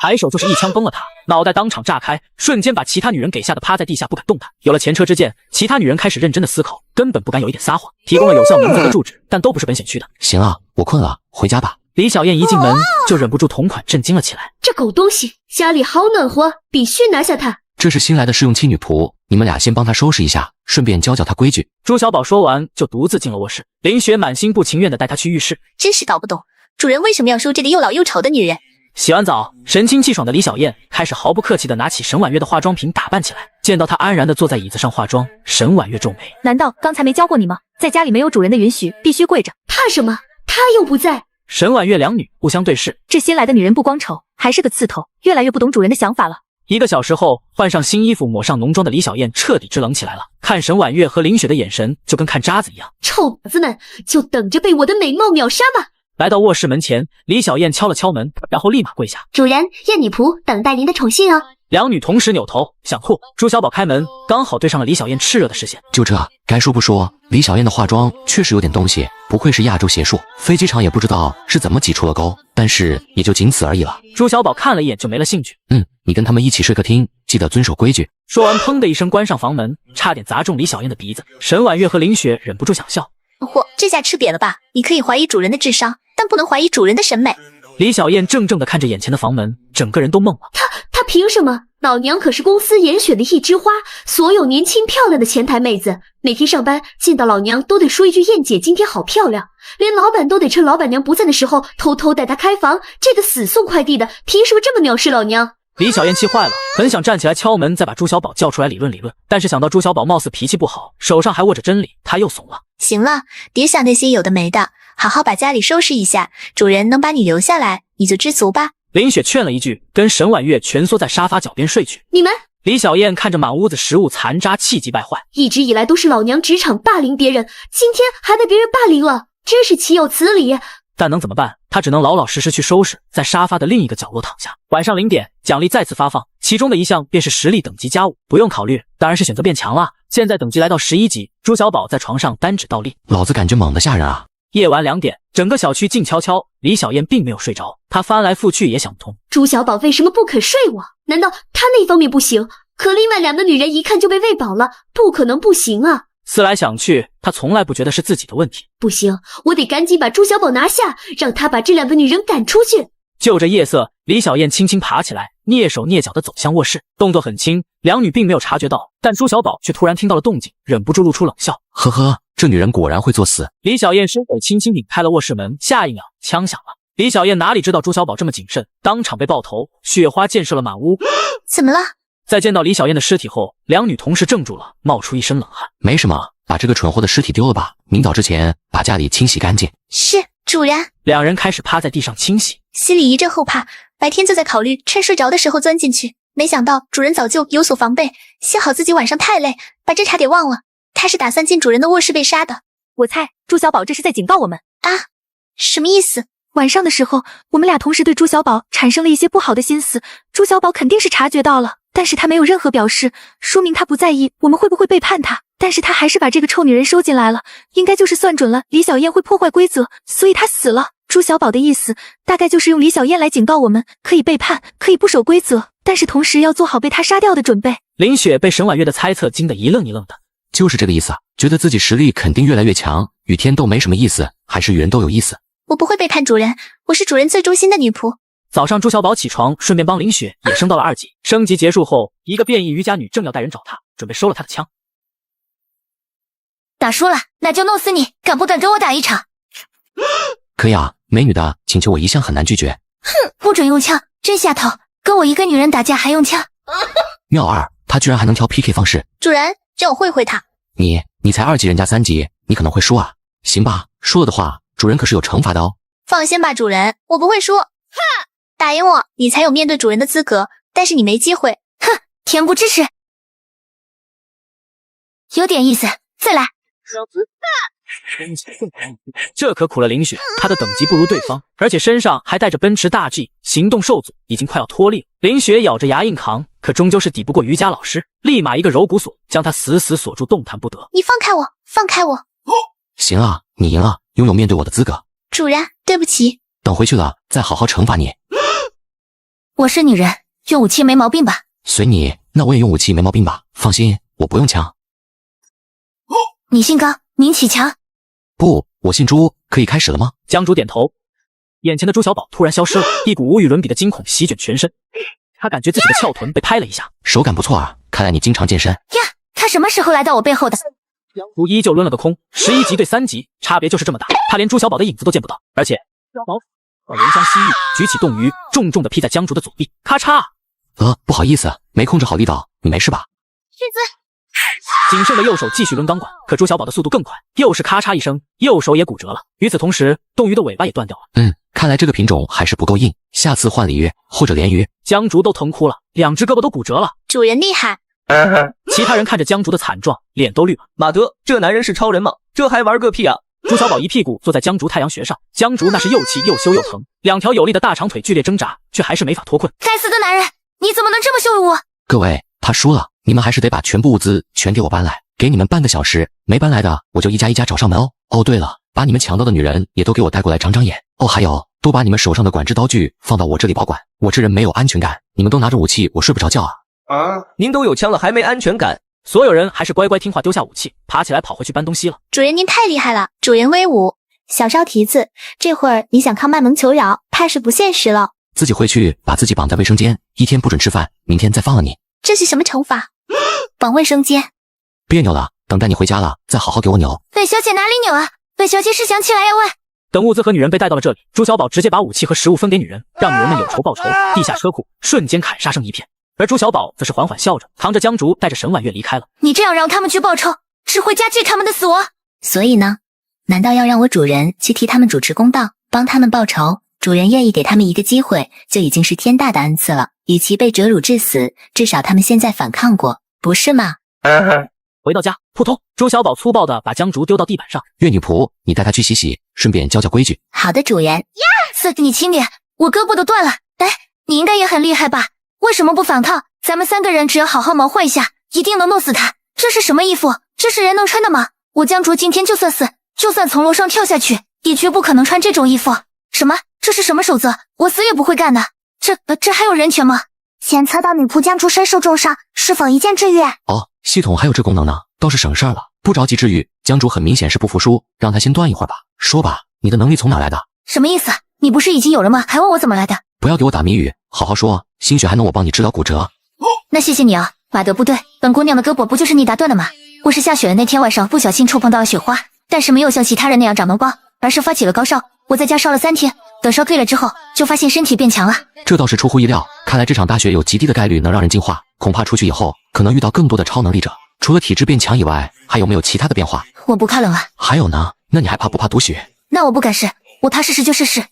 抬手就是一枪崩了他，脑袋当场炸开，瞬间把其他女人给吓得趴在地下不敢动弹。有了前车之鉴，其他女人开始认真的思考，根本不敢有一点撒谎，提供了有效名字和住址，但都不是本选区的。行了，我困了，回家吧。李小燕一进门就忍不住同款震惊了起来。这狗东西家里好暖和，必须拿下他。这是新来的试用期女仆，你们俩先帮她收拾一下，顺便教教她规矩。朱小宝说完就独自进了卧室，林雪满心不情愿地带他去浴室。真是搞不懂，主人为什么要收这个又老又丑的女人？洗完澡，神清气爽的李小燕开始毫不客气地拿起沈婉月的化妆品打扮起来。见到她安然地坐在椅子上化妆，沈婉月皱眉：难道刚才没教过你吗？在家里没有主人的允许，必须跪着。怕什么？他又不在。沈婉月两女互相对视，这新来的女人不光丑，还是个刺头，越来越不懂主人的想法了。1个小时后，换上新衣服，抹上浓妆的李小燕彻底支棱起来了，看沈婉月和林雪的眼神就跟看渣子一样。臭婊子们，就等着被我的美貌秒杀吧！来到卧室门前，李小燕敲了敲门，然后立马跪下。主人，燕女仆等待您的宠幸哦。两女同时扭头想吐，朱小宝开门，刚好对上了李小燕炽热的视线。就这，该说不说，李小燕的化妆确实有点东西，不愧是亚洲邪术。飞机场也不知道是怎么挤出了沟，但是也就仅此而已了。朱小宝看了一眼就没了兴趣。你跟他们一起睡客厅，记得遵守规矩。说完，砰的一声关上房门，差点砸中李小燕的鼻子。沈婉月和林雪忍不住想笑。嚯，这下吃瘪了吧？你可以怀疑主人的智商，但不能怀疑主人的审美。李小燕怔怔地看着眼前的房门，整个人都懵了。他凭什么？老娘可是公司严选的一枝花，所有年轻漂亮的前台妹子，每天上班见到老娘都得说一句燕姐今天好漂亮，连老板都得趁老板娘不在的时候偷偷带她开房。这个死送快递的凭什么这么藐视老娘？李小燕气坏了，很想站起来敲门，再把朱小宝叫出来理论理论，但是想到朱小宝貌似脾气不好，手上还握着真理，她又怂了。行了，别想那些有的没的，好好把家里收拾一下，主人能把你留下来，你就知足吧。林雪劝了一句，跟沈婉月蜷缩在沙发脚边睡去。你们！李小燕看着满屋子食物残渣，气急败坏。一直以来都是老娘职场霸凌别人，今天还被别人霸凌了，真是岂有此理！但能怎么办？她只能老老实实去收拾，在沙发的另一个角落躺下。晚上0点，奖励再次发放，其中的一项便是实力等级加5，不用考虑，当然是选择变强了。现在等级来到11级，朱小宝在床上单指倒立，老子感觉猛得吓人啊！夜晚2点，整个小区静悄悄，李小燕并没有睡着，她翻来覆去也想不通，朱小宝为什么不肯睡我？难道他那方面不行？可另外2个女人一看就被喂饱了，不可能不行啊！思来想去，她从来不觉得是自己的问题。不行，我得赶紧把朱小宝拿下，让他把这2个女人赶出去。就着夜色，李小燕轻轻爬起来，蹑手蹑脚地走向卧室，动作很轻，两女并没有察觉到，但朱小宝却突然听到了动静，忍不住露出冷笑。呵呵，这女人果然会作死。李小燕伸手轻轻拧开了卧室门，下一秒枪响了。李小燕哪里知道朱小宝这么谨慎，当场被爆头，血花溅射了满屋。怎么了？在见到李小燕的尸体后，两女同时怔住了，冒出一身冷汗。没什么，把这个蠢货的尸体丢了吧，明早之前把家里清洗干净。是，主人。两人开始趴在地上清洗，心里一阵后怕，白天就在考虑趁睡着的时候钻进去，没想到主人早就有所防备，幸好自己晚上太累，把这茬给忘了。他是打算进主人的卧室被杀的。我猜朱小宝这是在警告我们啊，什么意思？晚上的时候，我们俩同时对朱小宝产生了一些不好的心思，朱小宝肯定是察觉到了，但是他没有任何表示，说明他不在意我们会不会背叛他。但是他还是把这个臭女人收进来了，应该就是算准了李小燕会破坏规则，所以他死了。朱小宝的意思大概就是用李小燕来警告我们，可以背叛，可以不守规则，但是同时要做好被他杀掉的准备。林雪被沈婉月的猜测惊得一愣一愣的。就是这个意思，觉得自己实力肯定越来越强，与天斗没什么意思，还是与人斗有意思。我不会背叛主人，我是主人最忠心的女仆。早上朱小宝起床，顺便帮林雪也升到了2级。升级结束后，一个变异瑜伽女正要带人找她，准备收了她的枪。打输了，那就弄死你！敢不敢跟我打一场？可以啊，美女的请求我一向很难拒绝。哼，不准用枪，真下头！跟我一个女人打架还用枪？妙二，她居然还能挑 PK 方式。主人，让我会会他。你才2级，人家3级，你可能会输啊。行吧，输了的话，主人可是有惩罚的哦。放心吧，主人，我不会输。哼，打赢我，你才有面对主人的资格，但是你没机会。哼，恬不知耻。有点意思，再来。这可苦了林雪，她的等级不如对方，而且身上还带着奔驰大 G， 行动受阻，已经快要脱力了。林雪咬着牙硬扛，可终究是抵不过瑜伽老师，立马一个柔骨锁将她死死锁住，动弹不得。你放开我，放开我！行啊，你赢了，拥有面对我的资格。主人，对不起。等回去了再好好惩罚你。我是女人，用武器没毛病吧？随你，那我也用武器没毛病吧？放心，我不用枪。你姓高，名启强。不，我姓朱，可以开始了吗？江主点头。眼前的朱小宝突然消失了，一股无与伦比的惊恐席卷全身。他感觉自己的翘臀被拍了一下，手感不错啊，看来你经常健身。呀，他什么时候来到我背后的？江主依旧抡了个空，11级对3级，差别就是这么大，他连朱小宝的影子都见不到，而且小宝怜香惜玉，举起冻鱼，重重的劈在江主的左臂，咔嚓！不好意思，没控制好力道，你没事吧？狮子。仅剩的右手继续抡钢管，可朱小宝的速度更快，又是咔嚓一声，右手也骨折了。与此同时，冻鱼的尾巴也断掉了。看来这个品种还是不够硬，下次换鲤鱼或者鲢鱼。江竹都疼哭了，2只胳膊都骨折了。主人厉害。其他人看着江竹的惨状，脸都绿了。马德，这男人是超人吗？这还玩个屁啊！朱小宝一屁股坐在江竹太阳穴上，江竹那是又气又羞又疼，2条有力的大长腿剧烈挣扎，却还是没法脱困。该死的男人，你怎么能这么羞辱我？各位，他输了，你们还是得把全部物资全给我搬来，给你们半个小时，没搬来的我就一家一家找上门哦。哦，对了，把你们抢到的女人也都给我带过来长长眼哦。还有，都把你们手上的管制刀具放到我这里保管，我这人没有安全感，你们都拿着武器，我睡不着觉啊。您都有枪了还没安全感？所有人还是乖乖听话，丢下武器，爬起来跑回去搬东西了。主人您太厉害了，主人威武。小烧蹄子，这会儿你想靠卖萌求饶，怕是不现实了。自己回去把自己绑在卫生间，1天不准吃饭，明天再放了你。这是什么惩罚？绑卫生间？别扭了，等带你回家了，再好好给我扭。韦小姐哪里扭啊？韦小姐是想起来呀喂！等物资和女人被带到了这里，朱小宝直接把武器和食物分给女人，让女人们有仇报仇。地下车库瞬间砍杀声一片，而朱小宝则是缓缓笑着，扛着江竹带着沈婉月离开了。你这样让他们去报仇，只会加剧他们的死亡。所以呢？难道要让我主人去替他们主持公道，帮他们报仇？主人愿意给他们一个机会，就已经是天大的恩赐了。与其被折辱致死，至少他们现在反抗过，不是吗？回到家，扑通，朱小宝粗暴地把江竹丢到地板上。岳女仆，你带她去洗洗，顺便教教规矩。好的，主人。呀，刺你轻点，我胳膊都断了。哎，你应该也很厉害吧？为什么不反抗？咱们3个人只要好好毛混一下，一定能弄死他。这是什么衣服？这是人能穿的吗？我江竹今天就算死，就算从楼上跳下去，也绝不可能穿这种衣服。什么？这是什么守则？我死也不会干的。这还有人权吗？检测到女仆江竹身受重伤，是否一键治愈？哦，系统还有这功能呢，倒是省事儿了。不着急治愈，江竹很明显是不服输，让他先断一会儿吧。说吧，你的能力从哪来的？什么意思？你不是已经有了吗？还问我怎么来的？不要给我打谜语，好好说。兴许还能我帮你治疗骨折。那谢谢你啊，马德。不对，本姑娘的胳膊不就是你打断的吗？我是下雪的那天晚上不小心触碰到了雪花，但是没有像其他人那样长脓包，而是发起了高烧。我在家烧了3天，等烧退了之后，就发现身体变强了。这倒是出乎意料，看来这场大雪有极低的概率能让人进化，恐怕出去以后可能遇到更多的超能力者。除了体质变强以外，还有没有其他的变化？我不怕冷啊。还有呢？那你还怕不怕毒血？那我不敢试，我怕试试就试试。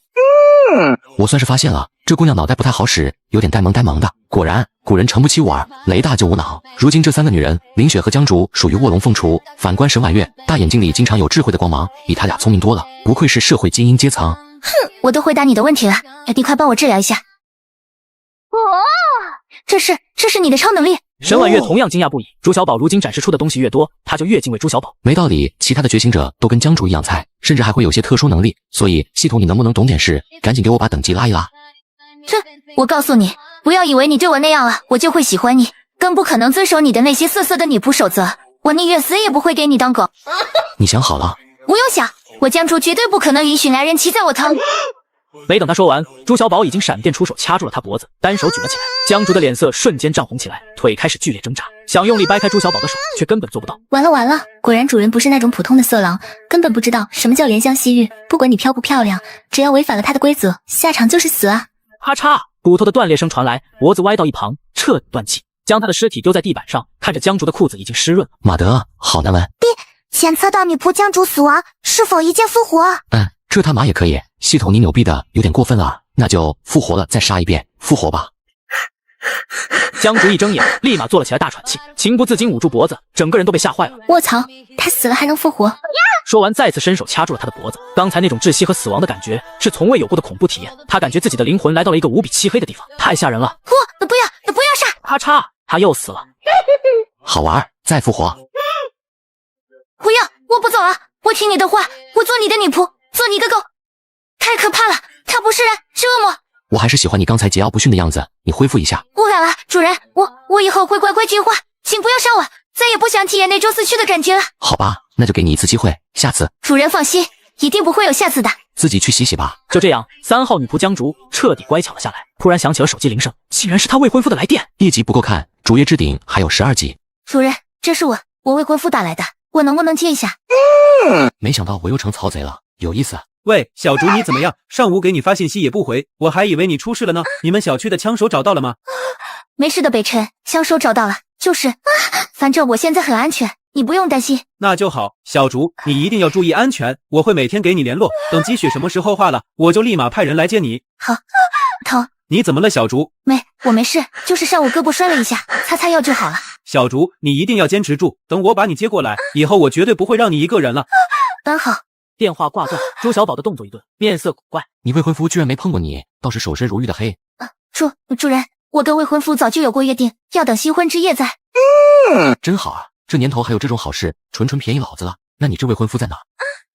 我算是发现了，这姑娘脑袋不太好使，有点呆萌呆萌的。果然古人诚不欺我儿，雷大就无脑。如今这3个女人，林雪和江竹属于卧龙凤雏，反观沈婉月，大眼睛里经常有智慧的光芒，比她俩聪明多了，不愧是社会精英阶层。哼，我都回答你的问题了，你快帮我治疗一下。这是你的超能力？沈婉月同样惊讶不已。朱小宝如今展示出的东西越多，他就越敬畏朱小宝。没道理，其他的觉醒者都跟江竹一样菜，甚至还会有些特殊能力，所以系统你能不能懂点事？赶紧给我把等级拉一拉。我告诉你，不要以为你对我那样了，我就会喜欢你，更不可能遵守你的那些色色的女仆守则。我宁愿死也不会给你当狗。你想好了？不用想，我江竹绝对不可能允许男人骑在我头。没等他说完，朱小宝已经闪电出手掐住了他脖子，单手举了起来。江竹的脸色瞬间涨红起来，腿开始剧烈挣扎，想用力掰开朱小宝的手，却根本做不到。完了，果然主人不是那种普通的色狼，根本不知道什么叫怜香惜玉。不管你漂不漂亮，只要违反了他的规则，下场就是死啊！咔嚓，骨头的断裂声传来，脖子歪到一旁，彻底断气，将他的尸体丢在地板上，看着江竹的裤子已经湿润。马德，好难闻。检测到女仆江竹死亡，是否一键复活？这他妈也可以，系统你牛逼的有点过分了，那就复活了再杀一遍，复活吧。江竹一睁眼，立马坐了起来，大喘气，情不自禁捂住脖子，整个人都被吓坏了。卧槽，他死了还能复活？说完，再次伸手掐住了他的脖子。刚才那种窒息和死亡的感觉是从未有过的恐怖体验，他感觉自己的灵魂来到了一个无比漆黑的地方，太吓人了。不要杀！咔嚓，他又死了。好玩，再复活。不要，我不走了，我听你的话，我做你的女仆，做你个狗。太可怕了，他不是人，是恶魔。我还是喜欢你刚才桀骜不驯的样子，你恢复一下。不敢了，主人，我以后会乖乖听话，请不要杀我，再也不想体验那种死去的感觉了。好吧，那就给你一次机会，下次。主人放心，一定不会有下次的。自己去洗洗吧。就这样，3号女仆江竹彻底乖巧了下来。突然响起了手机铃声，竟然是他未婚夫的来电。1集不够看，主页置顶还有12集。主人，这是我未婚夫打来的，我能不能接一下？没想到我又成曹贼了，有意思。喂，小竹你怎么样？上午给你发信息也不回，我还以为你出事了呢。你们小区的枪手找到了吗？没事的，北辰，枪手找到了，反正我现在很安全，你不用担心。那就好，小竹，你一定要注意安全，我会每天给你联络，等积雪什么时候化了，我就立马派人来接你。好，疼。你怎么了，小竹？我没事，就是上午胳膊摔了一下，擦擦药就好了。小竹，你一定要坚持住，等我把你接过来，以后我绝对不会让你一个人了。好。电话挂断，朱小宝的动作一顿，面色古怪。你未婚夫居然没碰过你，倒是守身如玉的黑。主人，我跟未婚夫早就有过约定，要等新婚之夜再。真好啊，这年头还有这种好事，纯便宜老子了。那你这未婚夫在哪？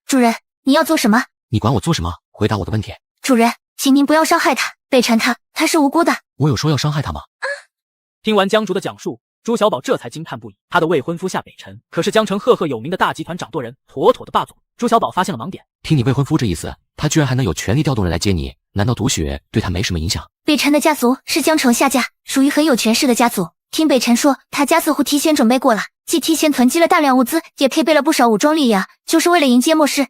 主人，你要做什么？你管我做什么？回答我的问题。主人，请您不要伤害他，北辰他是无辜的。我有说要伤害他吗？听完江竹的讲述，朱小宝这才惊叹不已。他的未婚夫夏北辰可是江城赫赫有名的大集团掌舵人，妥妥的霸总。朱小宝发现了盲点，听你未婚夫这意思，他居然还能有权力调动人来接你，难道毒血对他没什么影响？北辰的家族是江城夏家，属于很有权势的家族。听北辰说，他家似乎提前准备过了，既提前囤积了大量物资，也配备了不少武装力量，就是为了迎接末世。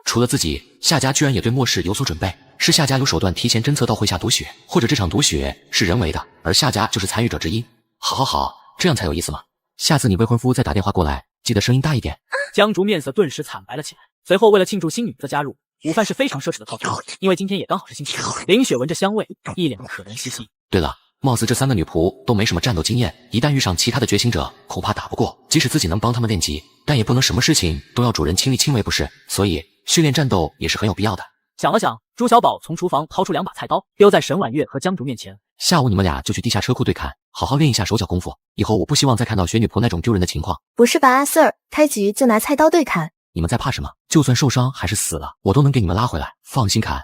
除了自己，夏家居然也对末世有所准备。是夏家有手段提前侦测到会下毒血，或者这场毒血是人为的，而夏家就是参与者之一。好，这样才有意思嘛。下次你未婚夫再打电话过来，记得声音大一点。江竹面色顿时惨白了起来。随后为了庆祝新女仆的加入，午饭是非常奢侈的套餐，因为今天也刚好是星期一。林雪闻着香味，一脸的可怜兮兮。对了，貌似这3个女仆都没什么战斗经验，一旦遇上其他的觉醒者，恐怕打不过。即使自己能帮他们练级，但也不能什么事情都要主人亲力亲为不是，所以训练战斗也是很有必要的。想了想，朱小宝从厨房掏出2把菜刀，丢在沈婉月和江竹面前。下午你们俩就去地下车库对砍，好好练一下手脚功夫。以后我不希望再看到雪女仆那种丢人的情况。不是吧，阿 Sir， 开局就拿菜刀对砍？你们在怕什么？就算受伤还是死了，我都能给你们拉回来，放心砍。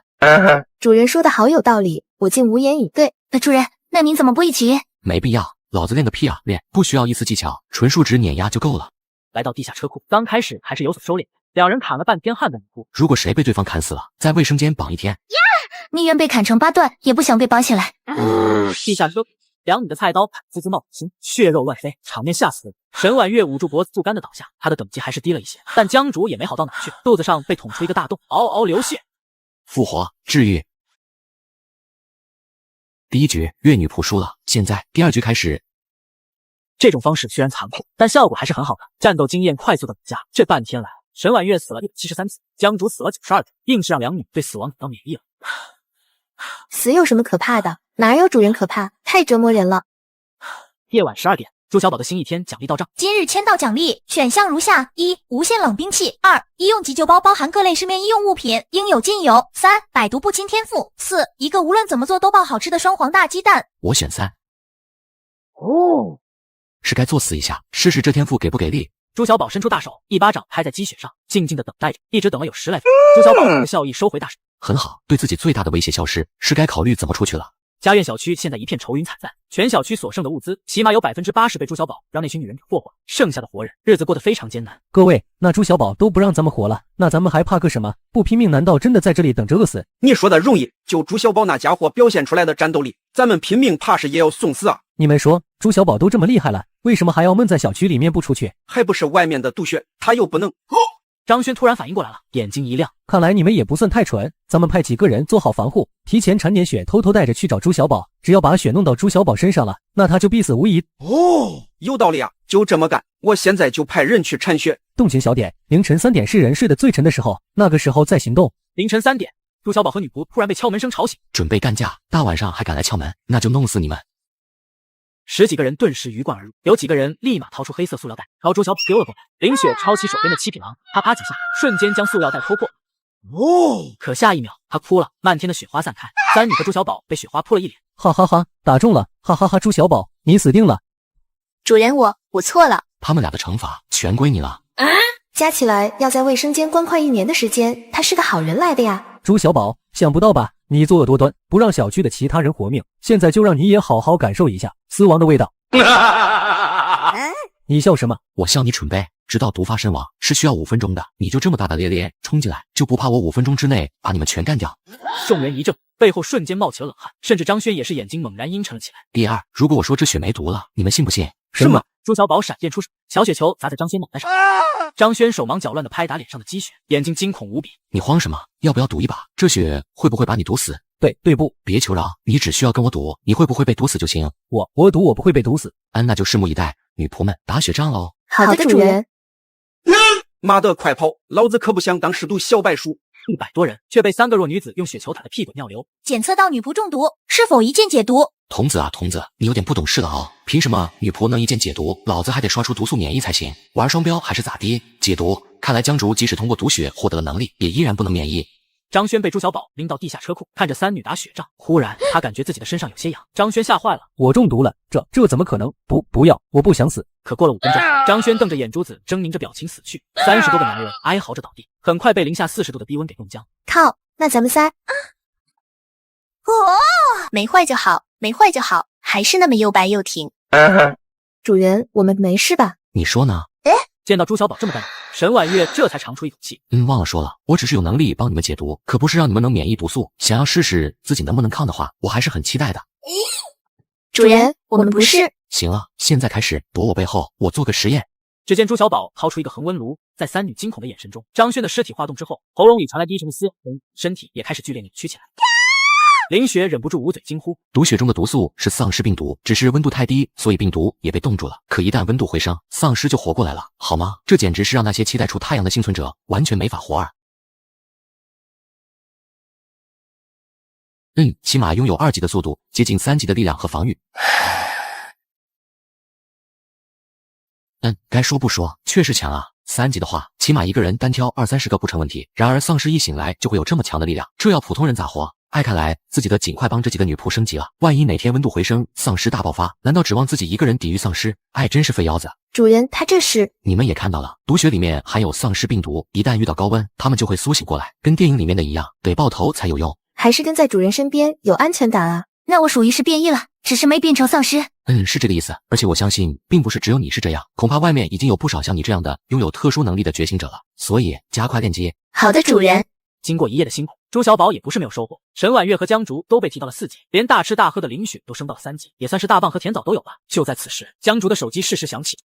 主人说的好有道理，我竟无言以对。主人，那您怎么不一起？没必要，老子练个屁啊！练不需要一丝技巧，纯数值碾压就够了。来到地下车库，刚开始还是有所收敛，两人砍了半天汉的女仆。如果谁被对方砍死了，在卫生间绑1天。宁愿被砍成8段，也不想被绑起来。地下车，2米的菜刀滋滋冒青，血肉乱飞，场面吓死人。沈婉月捂住脖子，不甘的倒下。她的等级还是低了一些，但江竹也没好到哪去，肚子上被捅出一个大洞，嗷嗷流血。复活，治愈。第1局月女仆输了，现在第2局开始。这种方式虽然残酷，但效果还是很好的，战斗经验快速的增加。这半天来，沈婉月死了173次，江竹死了92次，硬是让2女对死亡感到免疫了。死有什么可怕的？哪有主人可怕？太折磨人了。夜晚12点，朱小宝的新一天奖励到账。今日签到奖励选项如下：一、无限冷兵器；二、医用急救包，包含各类市面医用物品，应有尽有；三、百毒不侵天赋；四、一个无论怎么做都爆好吃的双黄大鸡蛋。我选3。哦，是该作死一下，试试这天赋给不给力。朱小宝伸出大手，一巴掌拍在鸡血上，静静的等待着，一直等了有10来分。朱小宝的笑意收回大手，很好，对自己最大的威胁消失，是该考虑怎么出去了。家苑小区现在一片愁云惨淡，全小区所剩的物资起码有80%被朱小宝让那群女人给霍霍了，剩下的活人日子过得非常艰难。各位，那朱小宝都不让咱们活了，那咱们还怕个什么？不拼命难道真的在这里等着饿死？你说的容易，就朱小宝那家伙表现出来的战斗力，咱们拼命怕是也要送死啊！你们说，朱小宝都这么厉害了，为什么还要闷在小区里面不出去？还不是外面的毒血，他又不能。张轩突然反应过来了，眼睛一亮，看来你们也不算太蠢，咱们派几个人做好防护，提前铲点血，偷偷带着去找朱小宝。只要把血弄到朱小宝身上了，那他就必死无疑。哦，有道理啊，就这么干。我现在就派人去铲血。动静小点，凌晨3点是人睡得最沉的时候，那个时候再行动。凌晨3点，朱小宝和女仆突然被敲门声吵醒，准备干架，大晚上还敢来敲门，那就弄死你们！10几个人顿时鱼贯而入，有几个人立马掏出黑色塑料袋，朝朱小宝丢了过来。林雪抄起手边的七匹狼，啪啪几下，瞬间将塑料袋抠破。可下一秒，他哭了，漫天的雪花散开，三女和朱小宝被雪花扑了一脸。哈哈哈，打中了！哈哈哈，朱小宝，你死定了！主人，我错了。他们俩的惩罚全归你了。加起来要在卫生间关快1年的时间，他是个好人来的呀。朱小宝，想不到吧？你作恶多端，不让小区的其他人活命，现在就让你也好好感受一下死亡的味道。你笑什么？我笑你蠢呗！直到毒发身亡是需要5分钟的，你就这么大大咧咧冲进来，就不怕我5分钟之内把你们全干掉？众人一怔，背后瞬间冒起了冷汗，甚至张轩也是眼睛猛然阴沉了起来。第二，如果我说这血没毒了，你们信不信？什么？朱小宝闪现出手，小雪球砸在张轩脑袋上。张轩手忙脚乱地拍打脸上的积血，眼睛惊恐无比。你慌什么？要不要赌一把？这血会不会把你毒死？对不？别求饶，你只需要跟我赌，你会不会被毒死就行。我赌我不会被毒死。那就拭目以待，女仆们打雪仗喽。好的，主人。妈的，快跑！老子可不想当失毒小白鼠。100多人却被3个弱女子用雪球打得屁滚尿流。检测到女仆中毒，是否一键解毒？童子啊，童子，你有点不懂事了哦。凭什么女仆能一键解毒，老子还得刷出毒素免疫才行？玩双标还是咋的？解毒？看来江竹即使通过毒血获得了能力，也依然不能免疫。张轩被朱小宝拎到地下车库，看着3女打雪仗，忽然他感觉自己的身上有些痒。张轩吓坏了，我中毒了，这怎么可能？不要，我不想死。可过了5分钟，张轩瞪着眼珠子，狰狞着表情死去。30多个男人哀嚎着倒地，很快被零下40度的低温给冻僵。靠，那咱们仨没坏就好，没坏就好，还是那么又白又挺。主人，我们没事吧？你说呢？见到朱小宝这么淡定，沈婉月这才长出一口气。忘了说了，我只是有能力帮你们解毒，可不是让你们能免疫毒素。想要试试自己能不能抗的话，我还是很期待的。主人，我们不是。行了，现在开始躲我背后，我做个实验。只见朱小宝掏出一个恒温炉，在3女惊恐的眼神中，张轩的尸体化冻之后，喉咙里传来低沉的嘶声，身体也开始剧烈扭曲起来。林雪忍不住捂嘴惊呼：毒血中的毒素是丧尸病毒，只是温度太低，所以病毒也被冻住了。可一旦温度回升，丧尸就活过来了，好吗？这简直是让那些期待出太阳的幸存者完全没法活啊！起码拥有2级的速度，接近3级的力量和防御。该说不说，确实强啊。3级的话，起码一个人单挑20-30个不成问题。然而丧尸一醒来就会有这么强的力量，这要普通人咋活？看来自己得尽快帮这几个女仆升级了。万一哪天温度回升，丧尸大爆发，难道指望自己一个人抵御丧尸？真是废腰子。主人，他这是……你们也看到了，毒血里面含有丧尸病毒，一旦遇到高温，他们就会苏醒过来，跟电影里面的一样，得爆头才有用。还是跟在主人身边有安全感啊。那我属于是变异了，只是没变成丧尸。是这个意思。而且我相信，并不是只有你是这样，恐怕外面已经有不少像你这样的拥有特殊能力的觉醒者了。所以加快链接。好的，主人。经过1夜的辛苦，朱小宝也不是没有收获。沈婉月和江竹都被提到了4级，连大吃大喝的林雪都升到了3级，也算是大棒和甜枣都有了。就在此时，江竹的手机适时响起。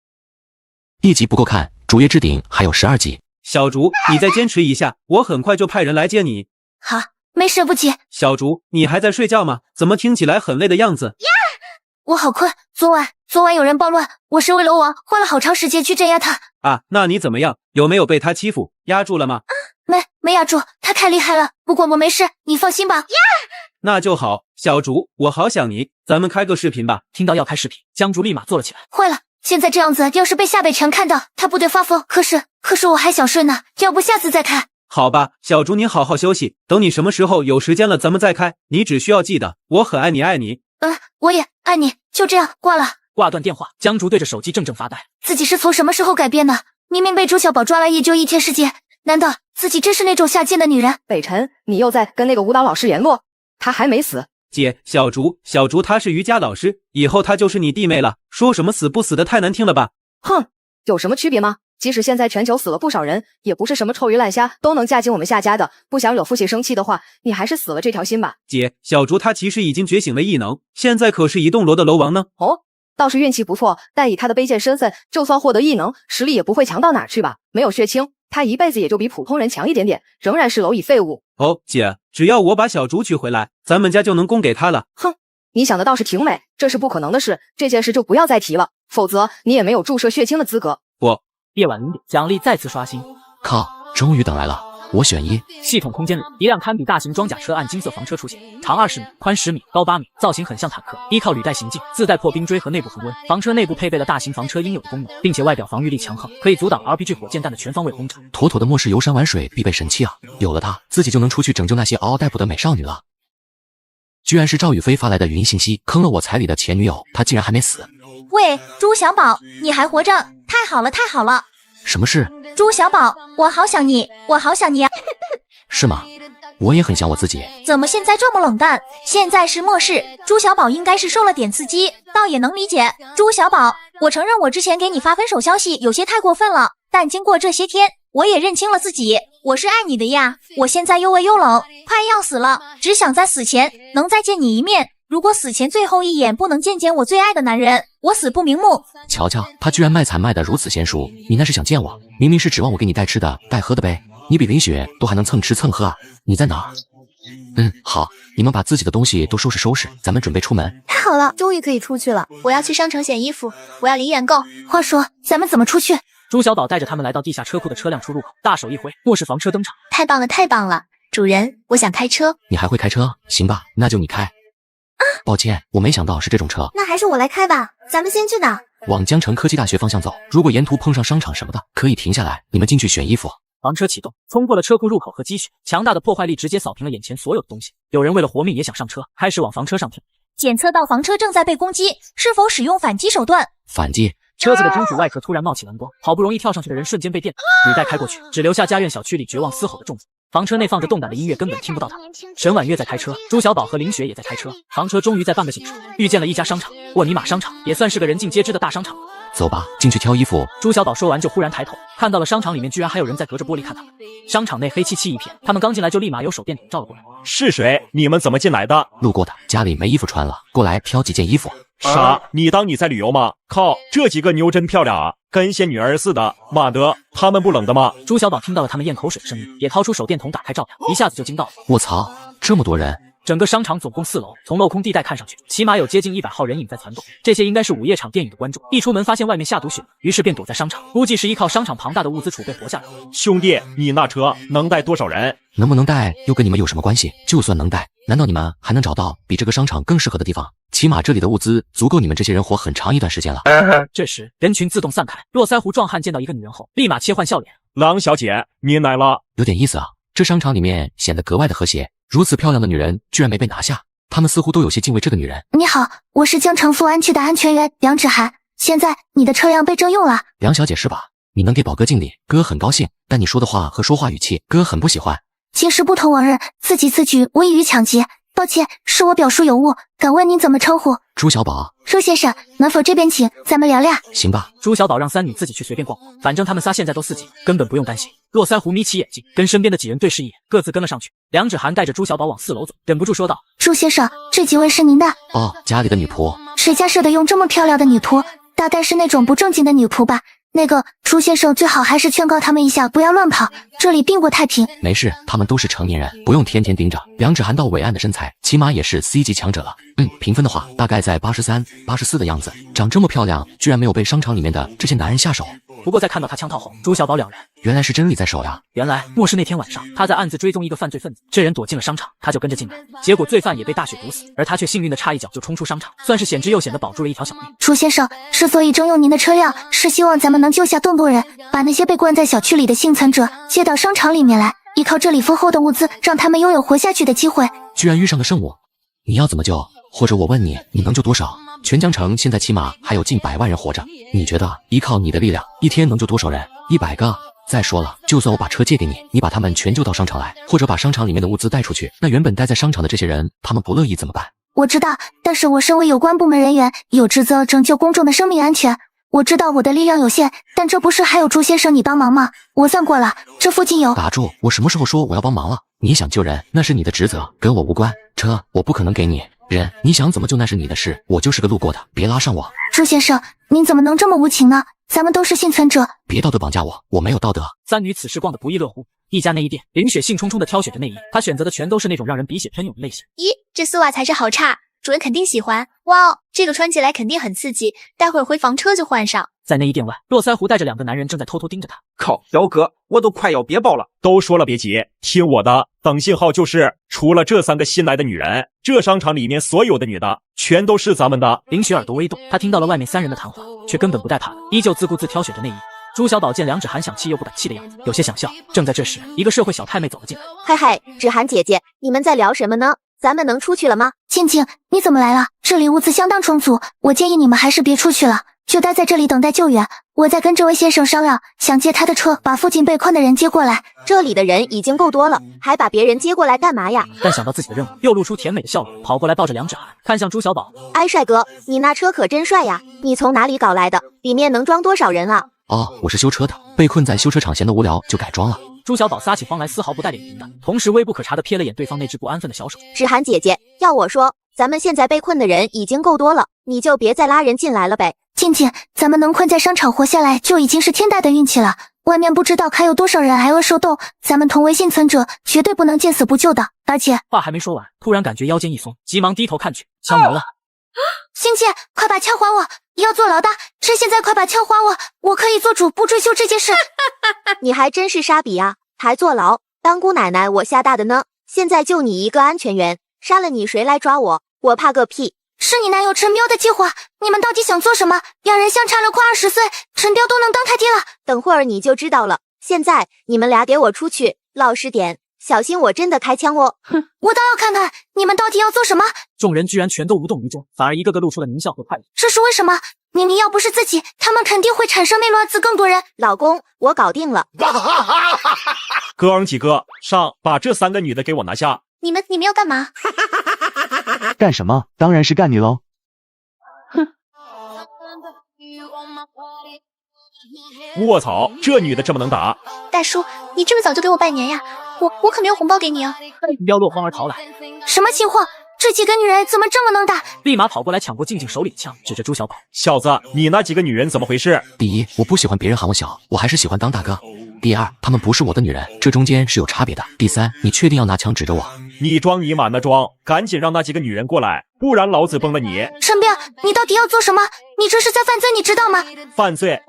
1级不够看，主页置顶还有12级。小竹，你再坚持一下，我很快就派人来接你。好，没事不急。小竹，你还在睡觉吗？怎么听起来很累的样子？我好困，昨晚有人暴乱，我是为了我花了好长时间去镇压他。那你怎么样？有没有被他欺负？压住了吗？没压住，他太厉害了。不过我没事，你放心吧。那就好，小竹，我好想你，咱们开个视频吧。听到要开视频，江竹立马坐了起来。坏了，现在这样子，要是被夏北辰看到，他不得发疯？可是我还想睡呢，要不下次再开？好吧，小竹，你好好休息，等你什么时候有时间了，咱们再开。你只需要记得，我很爱你，爱你。我也爱你。就这样，挂了。挂断电话，江竹对着手机怔发呆。自己是从什么时候改变的？明明被朱小宝抓来一周一天时间，难道自己真是那种下贱的女人？北辰，你又在跟那个舞蹈老师联络？他还没死。姐，小竹她是瑜伽老师，以后她就是你弟妹了。说什么死不死的太难听了吧？哼，有什么区别吗？即使现在全球死了不少人，也不是什么臭鱼烂虾都能嫁进我们夏家的。不想惹父亲生气的话，你还是死了这条心吧。姐，小竹她其实已经觉醒为异能，现在可是一栋楼的楼王呢。哦，倒是运气不错，但以他的卑贱身份，就算获得异能，实力也不会强到哪去吧？没有血清，他一辈子也就比普通人强一点点，仍然是蝼蚁废物。哦，姐，只要我把小竹娶回来，咱们家就能供给他了。哼，你想的倒是挺美，这是不可能的事，这件事就不要再提了，否则你也没有注射血清的资格。夜晚0点，奖励再次刷新。靠，终于等来了，我选一。系统空间里，一辆堪比大型装甲车暗金色房车出现，长20米，宽10米，高8米，造型很像坦克，依靠履带行进，自带破冰锥和内部恒温。房车内部配备了大型房车应有的功能，并且外表防御力强横，可以阻挡 RPG 火箭弹的全方位轰炸。妥妥的末世游山玩水必备神器啊！有了它，自己就能出去拯救那些嗷嗷待哺的美少女了。居然是赵宇飞发来的语音信息，坑了我彩礼的前女友，她竟然还没死。喂，朱小宝，你还活着，太好了，太好了！什么事？朱小宝，我好想你，我好想你啊！是吗？我也很想我自己。怎么现在这么冷淡？现在是末世，朱小宝应该是受了点刺激，倒也能理解。朱小宝，我承认我之前给你发分手消息有些太过分了，但经过这些天，我也认清了自己，我是爱你的呀。我现在又饿又冷，快要死了，只想在死前能再见你一面。如果死前最后一眼不能见见我最爱的男人，我死不瞑目。瞧瞧，他居然卖惨卖得如此娴熟，你那是想见我？明明是指望我给你带吃的带喝的呗。你比林雪都还能蹭吃蹭喝啊！你在哪儿？好，你们把自己的东西都收拾收拾，咱们准备出门。太好了，终于可以出去了。我要去商城选衣服，我要零元购。话说，咱们怎么出去？朱小宝带着他们来到地下车库的车辆出入口，大手一挥，末世房车登场。太棒了，太棒了！主人，我想开车。你还会开车？行吧，那就你开。抱歉，我没想到是这种车。那还是我来开吧。咱们先去哪？往江城科技大学方向走。如果沿途碰上商场什么的，可以停下来，你们进去选衣服。房车启动，冲过了车库入口和积雪，强大的破坏力直接扫平了眼前所有的东西。有人为了活命也想上车，开始往房车上停。检测到房车正在被攻击，是否使用反击手段？反击。车子的金属外壳突然冒起蓝光，好不容易跳上去的人瞬间被电履带开过去，只留下家苑小区里绝望嘶吼的粽子。房车内放着动感的音乐，根本听不到他。沈婉月在开车，朱小宝和林雪也在开车。房车终于在半个小时遇见了一家商场，沃尼玛商场也算是个人尽皆知的大商场。走吧，进去挑衣服。朱小宝说完就忽然抬头，看到了商场里面居然还有人在隔着玻璃看他们。商场内黑漆漆一片，他们刚进来就立马有手电筒照了过来。是谁？你们怎么进来的？路过的，家里没衣服穿了，过来挑几件衣服。啥？你当你在旅游吗？靠，这几个妞真漂亮啊，跟仙女儿似的。妈的，他们不冷的吗？朱小宝听到了他们咽口水的声音，也掏出手电筒打开照亮，一下子就惊到了。我操，这么多人！整个商场总共4楼，从镂空地带看上去，起码有接近100号人影在攒动。这些应该是午夜场电影的观众。一出门发现外面下毒雪，于是便躲在商场，估计是依靠商场庞大的物资储备活下来。兄弟，你那车能带多少人？能不能带又跟你们有什么关系？就算能带，难道你们还能找到比这个商场更适合的地方？起码这里的物资足够你们这些人活很长一段时间了。这时人群自动散开，络腮胡壮汉见到一个女人后，立马切换笑脸。郎小姐，您来了。有点意思啊，这商场里面显得格外的和谐。如此漂亮的女人居然没被拿下，他们似乎都有些敬畏这个女人。你好，我是江城富安区的安全员梁芷涵，现在你的车辆被征用了。梁小姐是吧？你能给宝哥敬礼，哥很高兴，但你说的话和说话语气，哥很不喜欢。今时不同往日，自己此举无异于抢劫，抱歉，是我表述有误，敢问您怎么称呼？朱小宝。朱先生，能否这边请，咱们聊聊？行吧。朱小宝让三女自己去随便逛，反正他们仨现在都4级，根本不用担心。络腮胡眯起眼睛，跟身边的几人对视一眼，各自跟了上去。梁芷涵带着朱小宝往4楼走，忍不住说道：朱先生，这几位是您的？哦，家里的女仆。谁家舍得用这么漂亮的女仆？大概是那种不正经的女仆吧。那个朱先生最好还是劝告他们一下，不要乱跑，这里并不太平。没事，他们都是成年人，不用天天盯着。梁芷涵到伟岸的身材，起码也是 C 级强者了。评分的话，大概在83、84的样子。长这么漂亮，居然没有被商场里面的这些男人下手。不过在看到他枪套后，朱小宝了然，原来是真理在手呀！原来末世那天晚上，他在暗自追踪一个犯罪分子，这人躲进了商场，他就跟着进来，结果罪犯也被大雪毒死，而他却幸运的差一脚就冲出商场，算是险之又险的保住了一条小命。朱先生，之所以征用您的车辆，是希望咱们能救下更多人，把那些被关在小区里的幸存者接到商场里面来，依靠这里丰厚的物资，让他们拥有活下去的机会。居然遇上个圣物，你要怎么救？或者我问你，你能救多少？全江城现在起码还有近100万人活着，你觉得依靠你的力量，一天能救多少人？100个。再说了，就算我把车借给你，你把他们全救到商场来，或者把商场里面的物资带出去，那原本待在商场的这些人，他们不乐意怎么办？我知道，但是我身为有关部门人员，有职责拯救公众的生命安全。我知道我的力量有限，但这不是还有朱先生你帮忙吗？我算过了，这附近有……打住！我什么时候说我要帮忙了？你想救人，那是你的职责，跟我无关。车我不可能给你，人你想怎么救那是你的事，我就是个路过的，别拉上我。朱先生，您怎么能这么无情呢？咱们都是幸存者，别道德绑架我，我没有道德。三女此时逛得不亦乐乎，一家内衣店，林雪兴冲冲地挑选着内衣，她选择的全都是那种让人鼻血喷涌的类型。咦，这丝袜材质好差，主人肯定喜欢。哇哦，这个穿起来肯定很刺激，待会儿回房车就换上。在内衣店外，络腮胡带着2个男人正在偷偷盯着他。靠，小哥，我都快要憋爆了。都说了别急，听我的，等信号就是，除了这3个新来的女人，这商场里面所有的女的全都是咱们的。林雪耳朵微动，她听到了外面3人的谈话，却根本不带怕的，依旧自顾自挑选着内衣。朱小宝见2指涵想气又不敢气的样子，有些想笑。正在这时，一个社会小太妹走了进来。嘿嘿，芷涵姐姐，你们在聊什么呢？咱们能出去了吗？静静，你怎么来了？这里物资相当充足，我建议你们还是别出去了，就待在这里等待救援。我在跟这位先生商量，想借他的车把附近被困的人接过来。这里的人已经够多了，还把别人接过来干嘛呀？但想到自己的任务，又露出甜美的笑容，跑过来抱着2指涵，看向朱小宝。哎，帅哥，你那车可真帅呀！你从哪里搞来的？里面能装多少人啊？哦，我是修车的，被困在修车厂闲得无聊就改装了。朱小宝撒起谎来丝毫不带脸红的，同时微不可察地瞥了眼对方那只不安分的小手。芷涵姐姐，要我说，咱们现在被困的人已经够多了，你就别再拉人进来了呗。静静，咱们能困在商场活下来就已经是天大的运气了，外面不知道还有多少人挨饿受冻，咱们同为幸存者，绝对不能见死不救的。而且话还没说完，突然感觉腰间一松，急忙低头看去，枪没了。星姐，快把枪还我！要做老大，这现在快把枪还我，我可以做主，不追究这件事。你还真是傻逼啊，还坐牢！当姑奶奶我吓大的呢，现在就你一个安全员，杀了你谁来抓我？我怕个屁！是你男友陈彪的计划，你们到底想做什么？两人相差了快20岁，陈彪都能当他爹了。等会儿你就知道了。现在你们俩给我出去，老实点，小心我真的开枪哦！哼，我倒要看看你们到底要做什么。众人居然全都无动于衷，反而一个个露出了狞笑和快意。这是为什么？明明要不是自己，他们肯定会产生内乱，死更多人。老公，我搞定了。哥儿几个，上，把这3个女的给我拿下。你们要干嘛？干什么？当然是干你喽！哼！卧槽，这女的这么能打！大叔，你这么早就给我拜年呀？我可没有红包给你啊！彪落荒而逃来，什么情况？这几个女人怎么这么能打？立马跑过来抢过静静手里的枪，指着朱小宝：“小子，你那几个女人怎么回事？”第一，我不喜欢别人喊我小，我还是喜欢当大哥。第二，她们不是我的女人，这中间是有差别的。第三，你确定要拿枪指着我？你装你妈呢装！赶紧让那几个女人过来，不然老子崩了你！陈彪，你到底要做什么？你这是在犯罪，你知道吗？犯罪！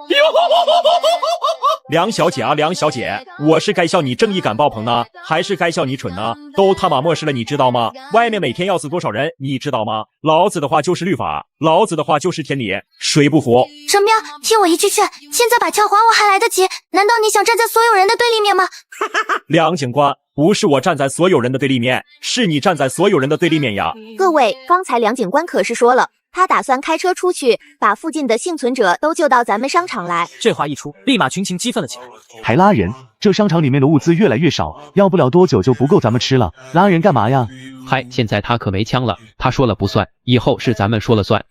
梁小姐啊，梁小姐，我是该笑你正义感爆棚呢，还是该笑你蠢呢？都他妈漠视了，你知道吗？外面每天要死多少人，你知道吗？老子的话就是律法，老子的话就是天理，谁不服？陈彪，听我一句劝，现在把枪还我还来得及。难道你想站在所有人的对立面吗？梁警官，不是我站在所有人的对立面，是你站在所有人的对立面呀！各位，刚才梁警官可是说了，他打算开车出去，把附近的幸存者都救到咱们商场来。这话一出，立马群情激愤了起来。还拉人？这商场里面的物资越来越少，要不了多久就不够咱们吃了，拉人干嘛呀？嗨，现在他可没枪了，他说了不算，以后是咱们说了算。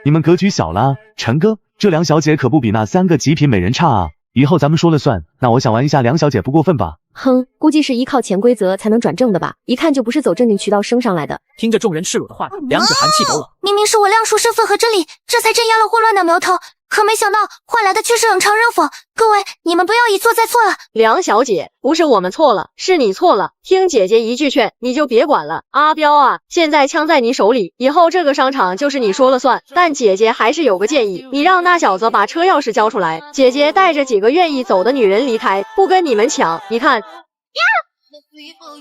你们格局小了，陈哥，这梁小姐可不比那3个极品美人差啊！以后咱们说了算，那我想玩一下梁小姐不过分吧？哼，估计是依靠潜规则才能转正的吧，一看就不是走正经渠道升上来的。听着众人赤裸的话语，梁子涵气抖了。明明是我亮出身份和真理，这才镇压了混乱的苗头，可没想到换来的却是冷嘲热讽。各位，你们不要一错再错了。梁小姐，不是我们错了，是你错了。听姐姐一句劝，你就别管了。阿彪啊，现在枪在你手里，以后这个商场就是你说了算。但姐姐还是有个建议，你让那小子把车钥匙交出来，姐姐带着几个愿意走的女人离开，不跟你们抢。你看。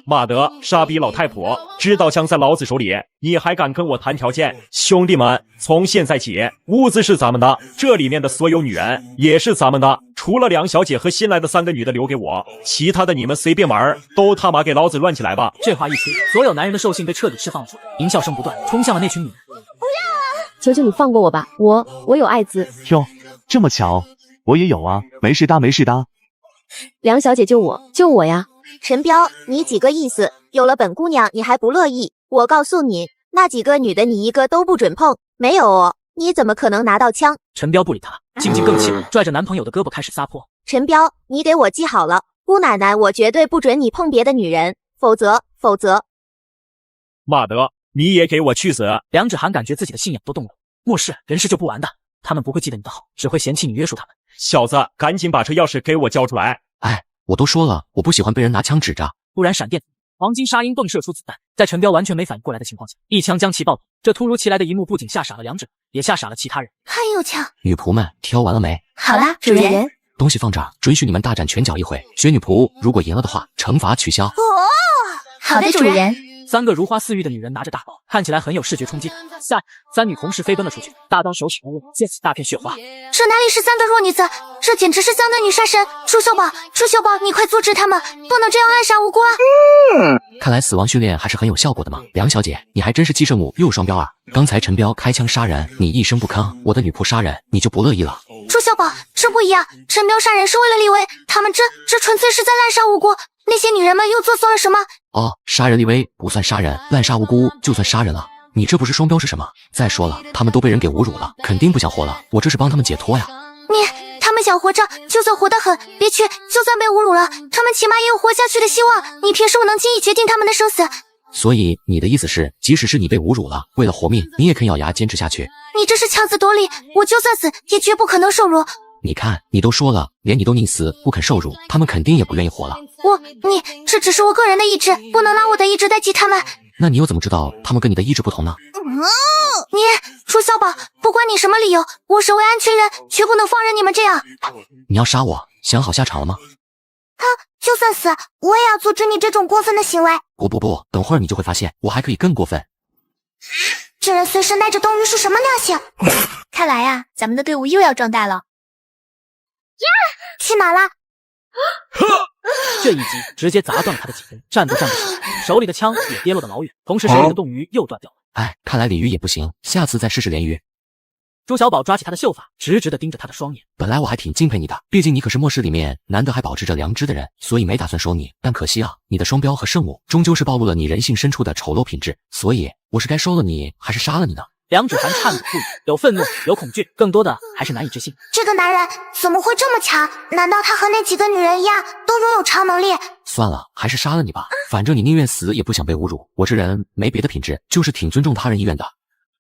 妈的，傻逼老太婆，知道枪在老子手里，你还敢跟我谈条件？兄弟们，从现在起，屋子是咱们的，这里面的所有女人也是咱们的，除了梁小姐和新来的3个女的留给我，其他的你们随便玩，都他妈给老子乱起来吧！这话一出，所有男人的兽性被彻底释放出来，淫笑声不断，冲向了那群女人。不要啊！求求你放过我吧，我有艾滋。哟，这么巧，我也有啊，没事的，没事的。梁小姐救我呀！陈彪，你几个意思？有了本姑娘你还不乐意？我告诉你，那几个女的你一个都不准碰，没有哦，你怎么可能拿到枪？陈彪不理他，静静更气，拽着男朋友的胳膊开始撒泼。陈彪，你给我记好了，姑奶奶我绝对不准你碰别的女人，否则。妈的，你也给我去死！梁芷涵感觉自己的信仰都动了，末世人是就不完的，他们不会记得你的好，只会嫌弃你约束他们。小子，赶紧把车钥匙给我交出来！哎，我都说了，我不喜欢被人拿枪指着。突然闪电，黄金沙鹰迸射出子弹，在陈彪完全没反应过来的情况下，一枪将其爆头。这突如其来的一幕不仅吓傻了梁芷，也吓傻了其他人。还有枪！女仆们挑完了没？好啦，主人。东西放这儿，准许你们大展拳脚一回。选女仆如果赢了的话，惩罚取消。好的，主人。3个如花似玉的女人拿着大刀，看起来很有视觉冲击感。3女同时飞奔了出去，大刀手指无扈，溅起大片雪花。这哪里是3个弱女子，这简直是3个女杀神！朱小宝，你快阻止他们，不能这样暗杀无辜啊！看来死亡训练还是很有效果的嘛。梁小姐，你还真是既圣母又双标啊！刚才陈彪开枪杀人，你一声不吭；我的女仆杀人，你就不乐意了。朱小宝，这不一样，陈彪杀人是为了立威，他们这纯粹是在滥杀无辜。那些女人们又做错了什么？哦，杀人立威不算杀人，滥杀无辜就算杀人了。你这不是双标是什么？再说了，他们都被人给侮辱了，肯定不想活了。我这是帮他们解脱呀。他们想活着，就算活得很，别去，就算被侮辱了，他们起码也有活下去的希望。你凭什么能轻易决定他们的生死？所以你的意思是，即使是你被侮辱了，为了活命，你也肯咬牙坚持下去？你这是强词夺理，我就算死，也绝不可能受辱。你看，你都说了，连你都宁死不肯受辱，他们肯定也不愿意活了。这只是我个人的意志，不能拿我的意志代替他们。那你又怎么知道他们跟你的意志不同呢？朱小宝，不管你什么理由，我身为安全人，绝不能放任你们这样。你要杀我，想好下场了吗？就算死，我也要阻止你这种过分的行为。不，等会儿你就会发现，我还可以更过分。这人随身带着冬鱼是什么良心？看来呀，咱们的队伍又要壮大了。去哪了？这一击直接砸断了他的脊椎，站都站不起来，手里的枪也跌落得老远，同时手里的冻鱼又断掉了。哎，看来鲤鱼也不行，下次再试试鲢鱼。朱小宝抓起他的秀发，直直地盯着他的双眼。本来我还挺敬佩你的，毕竟你可是末世里面难得还保持着良知的人，所以没打算收你。但可惜啊，你的双标和圣母终究是暴露了你人性深处的丑陋品质，所以我是该收了你，还是杀了你呢？梁芷涵颤抖不已，有愤怒，有恐惧，更多的还是难以置信。这个男人怎么会这么强？难道他和那几个女人一样，都拥有超能力？算了，还是杀了你吧，反正你宁愿死也不想被侮辱。我这人没别的品质，就是挺尊重他人意愿的。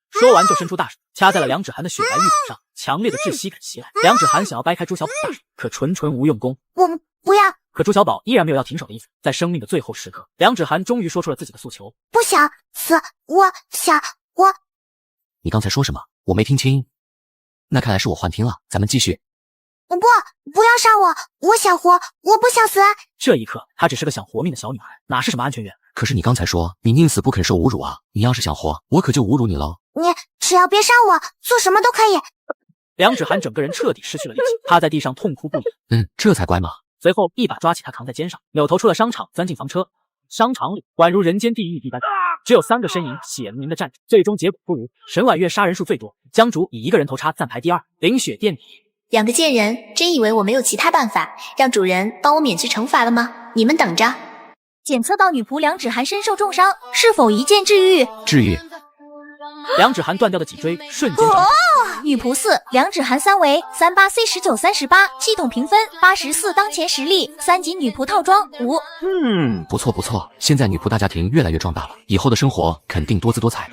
说完就伸出大手，掐在了梁芷涵的雪白玉腿上，强烈的窒息感袭来。梁芷涵想要掰开朱小宝大手，可纯无用功。我不要。可朱小宝依然没有要停手的意思。在生命的最后时刻，梁芷涵终于说出了自己的诉求：不想死，我。你刚才说什么？我没听清。那看来是我幻听了，咱们继续。不要杀我，我想活，我不想死。这一刻，她只是个想活命的小女孩，哪是什么安全员？可是你刚才说你宁死不肯受侮辱啊！你要是想活，我可就侮辱你喽。你只要别杀我，做什么都可以。梁芷涵整个人彻底失去了力气，趴在地上痛哭不已。这才乖嘛。随后一把抓起他扛在肩上，扭头出了商场，钻进房车。商场里宛如人间地狱一般，只有3个身影血淋淋的站着。最终结果不如沈婉月杀人数最多，江竹以1个人头差暂排第2，林雪垫底。2个贱人真以为我没有其他办法让主人帮我免去惩罚了吗？你们等着。检测到女仆梁芷涵身受重伤，是否一剑治愈？治愈。梁芷涵断掉的脊椎瞬间女仆4，梁芷涵3为38C1938，系统评分84，当前实力3级女仆套装5。不错，现在女仆大家庭越来越壮大了，以后的生活肯定多姿多彩。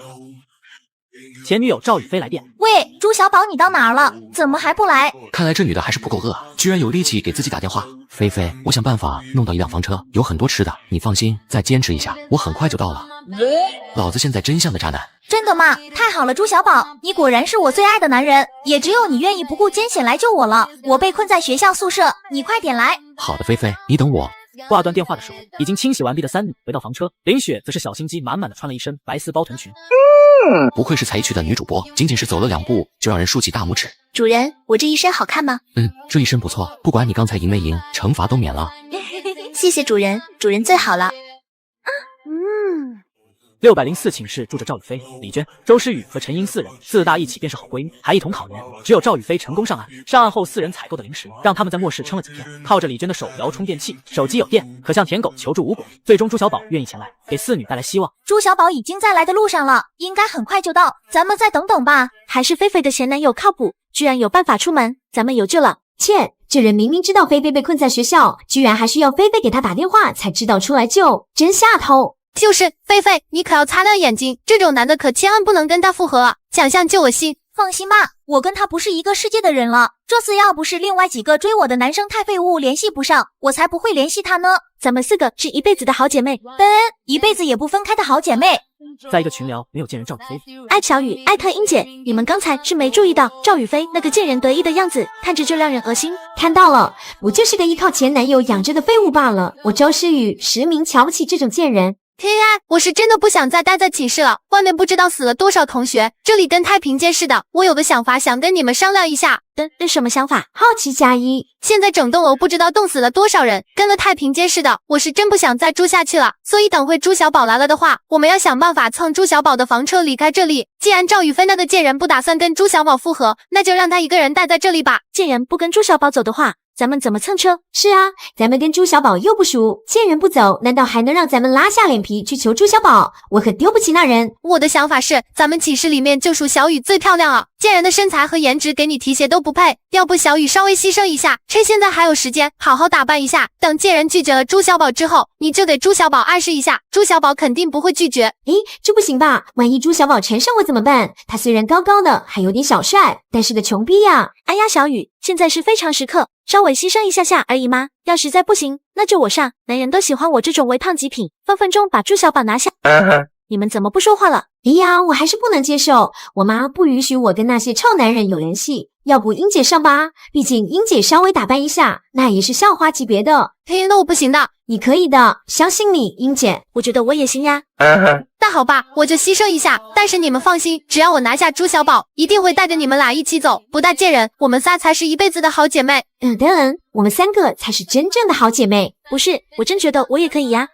前女友赵雨飞来电，喂，朱小宝，你到哪儿了？怎么还不来？看来这女的还是不够饿啊，居然有力气给自己打电话。菲菲，我想办法弄到一辆房车，有很多吃的，你放心，再坚持一下，我很快就到了。老子现在真像个渣男。真的吗？太好了，朱小宝，你果然是我最爱的男人，也只有你愿意不顾艰险来救我了。我被困在学校宿舍，你快点来。好的，菲菲，你等我。挂断电话的时候，已经清洗完毕的三女回到房车，林雪则是小心机满满的穿了一身白丝包臀裙。不愧是才艺区的女主播，仅仅是走了2步就让人竖起大拇指。主人，我这一身好看吗？这一身不错，不管你刚才赢没赢，惩罚都免了。谢谢主人，主人最好了。 604寝室住着赵雨飞、李娟、周诗雨和陈英4人，4大一起便是好闺蜜，还一同考研。只有赵雨飞成功上岸。上岸后，4人采购的零食让他们在末世撑了几天，靠着李娟的手摇充电器，手机有电，可向舔狗求助无果。最终朱小宝愿意前来，给4女带来希望。朱小宝已经在来的路上了，应该很快就到，咱们再等等吧。还是菲菲的前男友靠谱，居然有办法出门，咱们有救了。切，这人明明知道菲菲被困在学校，居然还需要菲菲给他打电话才知道出来救，真下头。 就是菲菲，你可要擦亮眼睛，这种男的可千万不能跟他复合啊！想象救我心。放心吧，我跟他不是一个世界的人了。这次要不是另外几个追我的男生太废物，联系不上，我才不会联系他呢。咱们4个是一辈子的好姐妹，一辈子也不分开的好姐妹。在一个群聊，没有见人赵雨飞，艾小雨、艾特英姐，你们刚才是没注意到赵雨飞那个贱人得意的样子，看着就让人恶心。看到了，不就是个依靠前男友养着的废物罢了。我周诗雨实名瞧不起这种贱人。 我是真的不想再待在寝室了，外面不知道死了多少同学，这里跟太平间似的。我有个想法，想跟你们商量一下。什么想法？好奇加一。现在整栋楼不知道冻死了多少人，跟个太平间似的。我是真不想再住下去了，所以等会朱小宝来了的话，我们要想办法蹭朱小宝的房车离开这里。既然赵雨飞那个贱人不打算跟朱小宝复合，那就让他一个人待在这里吧。贱人不跟朱小宝走的话， 咱们怎么蹭车？是啊，咱们跟朱小宝又不熟，贱人不走，难道还能让咱们拉下脸皮去求朱小宝？我可丢不起那人。我的想法是，咱们寝室里面就属小雨最漂亮啊，贱人的身材和颜值给你提鞋都不配，要不小雨稍微牺牲一下，趁现在还有时间，好好打扮一下。等贱人拒绝了朱小宝之后，你就给朱小宝暗示一下，朱小宝肯定不会拒绝。这不行吧？万一朱小宝缠上我怎么办？他虽然高高的，还有点小帅，但是个穷逼呀！哎呀，小雨，现在是非常时刻。 稍微牺牲一下下而已吗？要实在不行，那就我上。男人都喜欢我这种微胖极品，分分钟把朱小宝拿下。你们怎么不说话了？哎呀，我还是不能接受，我妈不允许我跟那些臭男人有联系。要不英姐上吧，毕竟英姐稍微打扮一下，那也是校花级别的。那我不行的，你可以的，相信你，英姐。我觉得我也行呀。那好吧，我就牺牲一下。但是你们放心，只要我拿下朱小宝，一定会带着你们俩一起走，不带贱人，我们仨才是一辈子的好姐妹。我们3个才是真正的好姐妹。不是，我真觉得我也可以呀。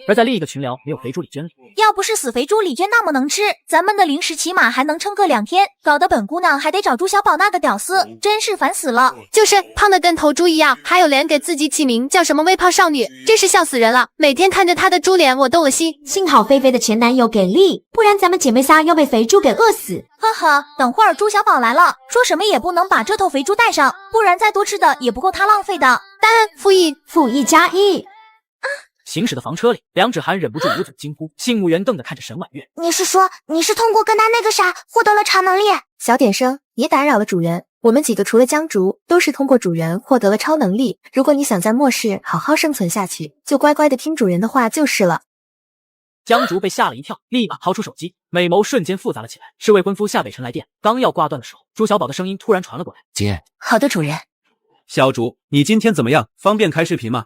而在另一个群聊，没有肥猪李娟里，要不是死肥猪李娟那么能吃，咱们的零食起码还能撑个2天，搞得本姑娘还得找朱小宝那个屌丝，真是烦死了。就是胖的跟头猪一样，还有脸给自己起名叫什么微胖少女，真是笑死人了。每天看着她的猪脸，我都恶心。幸好菲菲的前男友给力，不然咱们姐妹仨要被肥猪给饿死。呵呵，等会儿朱小宝来了，说什么也不能把这头肥猪带上，不然再多吃的也不够他浪费的。负1加1。行驶的房车里，梁芷涵忍不住捂嘴惊呼，杏目圆瞪地看着沈婉月。你是说你是通过跟他那个啥获得了超能力？小点声，别打扰了主人。我们几个除了江竹，都是通过主人获得了超能力。如果你想在末世好好生存下去，就乖乖的听主人的话就是了。江竹被吓了一跳，立马掏出手机，美眸瞬间复杂了起来。是未婚夫夏北辰来电，刚要挂断的时候，朱小宝的声音突然传了过来：“姐，好的，主人。小竹，你今天怎么样？方便开视频吗？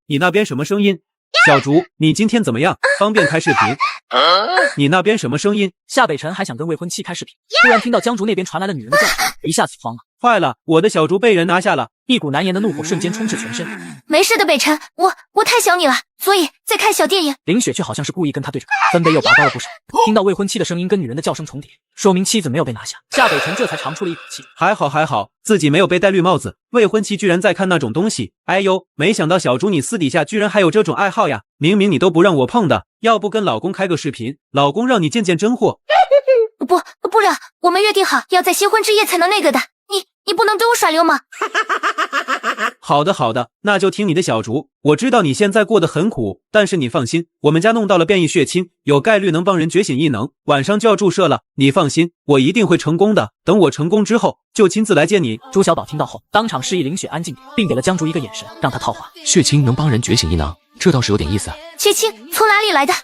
你那边什么声音？小竹，你今天怎么样？方便开视频？你那边什么声音？”夏北辰还想跟未婚妻开视频，突然听到江竹那边传来了女人的叫声，一下子慌了。坏了，我的小竹被人拿下了！一股难言的怒火瞬间充斥全身。没事的，北辰，我太想你了，所以在看小电影。林雪却好像是故意跟他对着干，分贝又拔高了不少。听到未婚妻的声音跟女人的叫声重叠，说明妻子没有被拿下。夏北辰这才长出了一口气，还好，自己没有被戴绿帽子。未婚妻居然在看那种东西，哎呦，没想到小竹你私底下居然还有这种爱好呀！明明你都不让我碰的，要不跟老公开个视频，老公让你见见真货。不然我们约定好要在新婚之夜才能那个的，你不能对我耍流氓。好的好的，那就听你的小竹。我知道你现在过得很苦，但是你放心，我们家弄到了变异血清，有概率能帮人觉醒异能，晚上就要注射了。你放心，我一定会成功的。等我成功之后，就亲自来见你。朱小宝听到后，当场示意林雪安静点，并给了江竹一个眼神，让他套话。血清能帮人觉醒异能，这倒是有点意思。血清从哪里来的？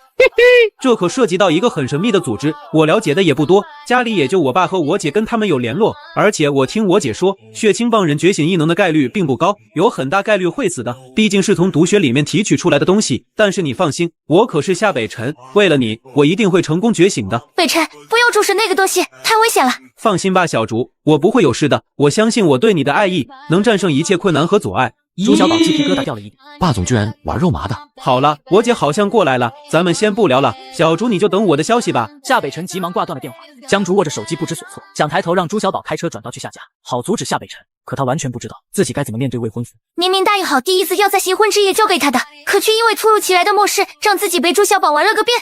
这可涉及到一个很神秘的组织，我了解的也不多，家里也就我爸和我姐跟他们有联络。而且我听我姐说，血清帮人觉醒异能的概率并不高，有很大概率会死的，毕竟是从毒血里面提取出来的东西。但是你放心，我可是夏北辰，为了你，我一定会成功觉醒的。北辰，不要注视那个东西，太危险了。放心吧，小竹，我不会有事的。我相信我对你的爱意能战胜一切困难和阻碍。朱小宝鸡皮疙瘩掉了一地，霸总居然玩肉麻的。好了，我姐好像过来了，咱们先不聊了，小竹你就等我的消息吧。夏北辰急忙挂断了电话，江竹握着手机不知所措，想抬头让朱小宝开车转道去夏家，好阻止夏北辰，可他完全不知道自己该怎么面对未婚夫。明明答应好第一次要在新婚之夜交给他的，可却因为突如其来的漠视，让自己被朱小宝玩了个遍。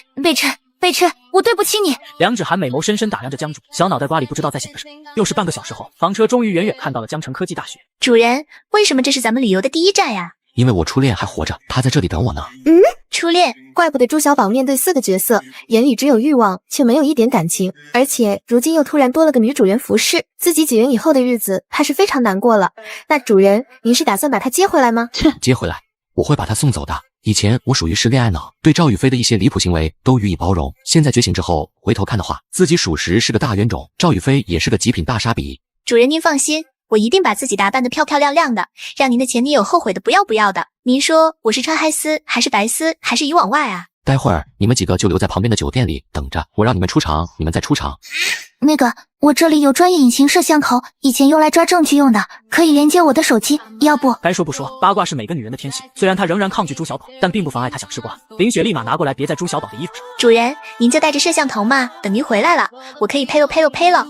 北辰，我对不起你。梁芷涵美眸深深打量着江竹，小脑袋瓜里不知道在想个什么。又是半个小时后，房车终于远远看到了江城科技大学。主人，为什么这是咱们旅游的第一站呀？因为我初恋还活着，他在这里等我呢。初恋，怪不得朱小宝面对4个角色，眼里只有欲望，却没有一点感情。而且如今又突然多了个女主人服侍，自己几人以后的日子，怕是非常难过了。那主人，您是打算把她接回来吗？接回来，我会把她送走的。以前我属于是恋爱脑，对赵雨霏的一些离谱行为都予以包容。现在觉醒之后，回头看的话，自己属实是个大冤种，赵雨霏也是个极品大傻逼。主人您放心，我一定把自己打扮得漂漂亮亮的，让您的前女友后悔的不要不要的。您说我是穿黑丝还是白丝还是渔网袜啊？待会儿你们几个就留在旁边的酒店里等着，我让你们出场，你们再出场。那个，我这里有专业隐形摄像头，以前用来抓证据用的，可以连接我的手机，要不？该说不说，八卦是每个女人的天性。虽然她仍然抗拒朱小宝，但并不妨碍她想吃瓜。林雪立马拿过来别在朱小宝的衣服上。主人，您就带着摄像头嘛，等您回来了，我可以呸了。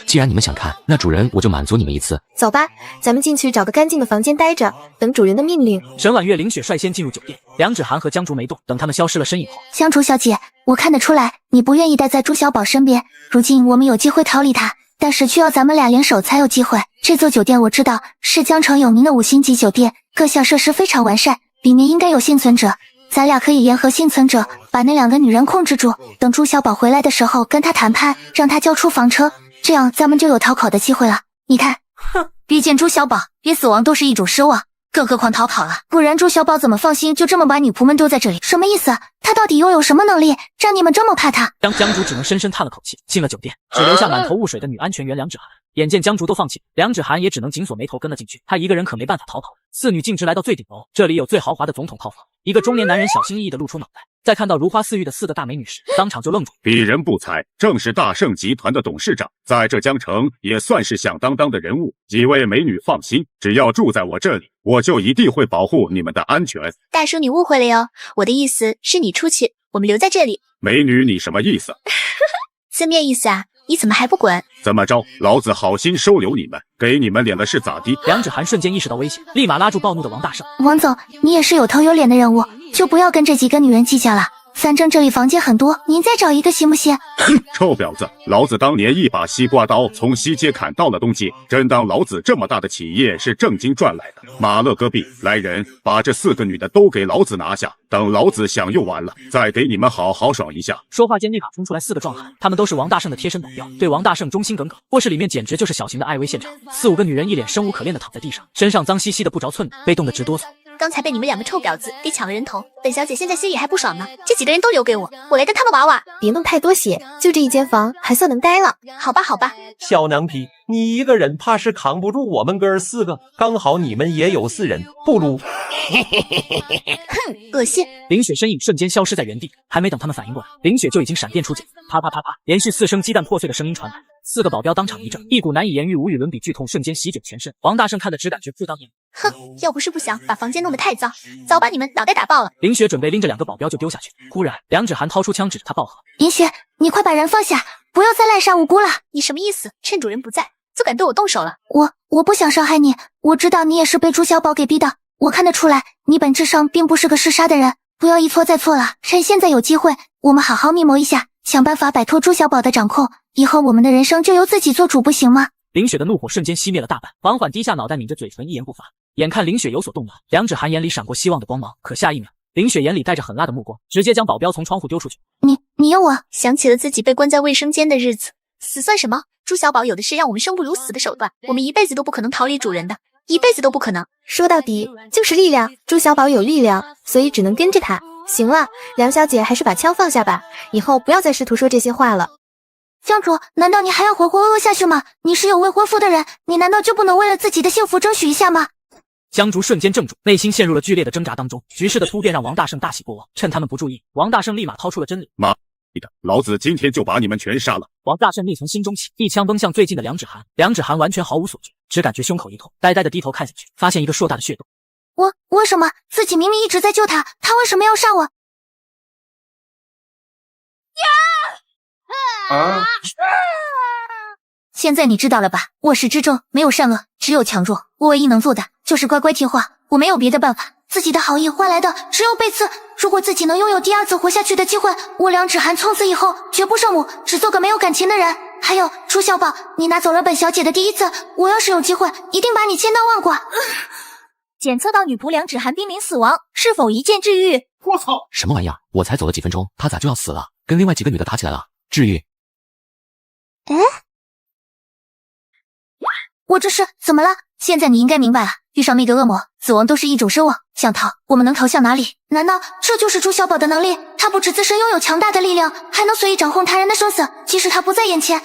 既然你们想看，那主人我就满足你们一次。走吧，咱们进去找个干净的房间待着，等主人的命令。沈婉月、林雪率先进入酒店，梁芷涵和江竹没动。等他们消失了身影后，香竹小姐，我看得出来你不愿意待在朱小宝身边，如今我们有机会逃离他，但是需要咱们俩联手才有机会。这座酒店我知道是江城有名的5星级酒店，各项设施非常完善，里面应该有幸存者，咱俩可以联合幸存者把那2个女人控制住，等朱小宝回来的时候跟他谈判，让他交出房车，这样咱们就有逃跑的机会了。你看，毕竟朱小宝比死亡都是一种奢望，更何况逃跑了，不然朱小宝怎么放心就这么把女仆们丢在这里？什么意思？他到底拥有什么能力，让你们这么怕他？江竹只能深深叹了口气，进了酒店，只留下满头雾水的女安全员梁芷涵。眼见江竹都放弃，梁芷涵也只能紧锁眉头跟了进去。她一个人可没办法逃跑。4女径直来到最顶楼，这里有最豪华的总统套房。一个中年男人小心翼翼地露出脑袋，在看到如花似玉的4个大美女时，当场就愣住。鄙人不才，正是大盛集团的董事长，在这江城也算是响当当的人物。几位美女放心，只要住在我这里，我就一定会保护你们的安全。大叔你误会了哟，我的意思是你出去，我们留在这里。美女你什么意思？字面意思啊，你怎么还不滚？怎么着，老子好心收留你们，给你们脸了是咋的？梁芷涵瞬间意识到危险，立马拉住暴怒的王大胜。王总，你也是有头有脸的人物，就不要跟这几个女人计较了，反正这里房间很多，您再找一个行不行？哼，臭婊子，老子当年一把西瓜刀从西街砍到了东街，真当老子这么大的企业是正经赚来的？马勒戈壁，来人，把这4个女的都给老子拿下，等老子享用完了，再给你们好好爽一下。说话间立马冲出来4个壮汉，他们都是王大胜的贴身保镖，对王大胜忠心耿耿。卧室里面简直就是小型的艾薇现场，4、5个女人一脸生无可恋的躺在地上，身上脏兮兮的不着寸缕，被冻得直哆嗦。刚才被你们2个臭婊子给抢了人头，本小姐现在心里还不爽呢。这几个人都留给我，我来跟他们娃娃。别弄太多血，就这一间房还算能待了。好吧。小娘皮，你一个人怕是扛不住我们哥4个，刚好你们也有4人，不如……哼，恶心！林雪身影瞬间消失在原地，还没等他们反应过来，林雪就已经闪电出脚，啪啪啪啪，连续4声鸡蛋破碎的声音传来。4个保镖当场一怔，一股难以言喻、无与伦比剧痛瞬间席卷全身。王大胜看得只感觉不当眼。哼，要不是不想把房间弄得太脏，早把你们脑袋打爆了。林雪准备拎着2个保镖就丢下去，忽然梁芷涵掏出枪指着他暴喝：林雪，你快把人放下，不要再滥杀无辜了！你什么意思？趁主人不在就敢对我动手了？我不想伤害你，我知道你也是被朱小宝给逼的，我看得出来，你本质上并不是个嗜杀的人，不要一错再错了。趁现在有机会，我们好好密谋一下，想办法摆脱朱小宝的掌控，以后我们的人生就由自己做主，不行吗？林雪的怒火瞬间熄灭了大半，缓缓低下脑袋，抿着嘴唇，一言不发。眼看林雪有所动摇，梁芷涵眼里闪过希望的光芒，可下一秒，林雪眼里带着狠辣的目光，直接将保镖从窗户丢出去。你用我想起了自己被关在卫生间的日子，死算什么？朱小宝有的是让我们生不如死的手段，我们一辈子都不可能逃离主人的，一辈子都不可能。说到底就是力量，朱小宝有力量，所以只能跟着他。行了，梁小姐还是把枪放下吧，以后不要再试图说这些话了。教主，难道你还要浑浑噩噩下去吗？你是有未婚夫的人，你难道就不能为了自己的幸福争取一下吗？江竹瞬间怔住，内心陷入了剧烈的挣扎当中。局势的突变让王大圣大喜过望，趁他们不注意，王大圣立马掏出了真理。妈的，老子今天就把你们全杀了！王大圣逆从心中起，一枪崩向最近的梁芷涵。梁芷涵完全毫无所觉，只感觉胸口一痛，呆呆的低头看下去，发现一个硕大的血洞。我为什么自己明明一直在救他，他为什么要杀我？现在你知道了吧？卧室之中没有善恶，只有强弱。我唯一能做的就是乖乖听话，我没有别的办法。自己的好意换来的只有背刺。如果自己能拥有第二次活下去的机会，我梁芷涵从此以后绝不圣母，只做个没有感情的人。还有朱小宝，你拿走了本小姐的第一次，我要是有机会，一定把你千刀万剐。检测到女仆梁芷涵濒临死亡，是否一剑治愈？我操！什么玩意儿？我才走了几分钟，她咋就要死了？跟另外几个女的打起来了？治愈？我这是怎么了？现在你应该明白了，遇上那个恶魔，死亡都是一种奢望。想逃，我们能逃向哪里？难道这就是朱小宝的能力？他不止自身拥有强大的力量，还能随意掌控他人的生死，即使他不在眼前。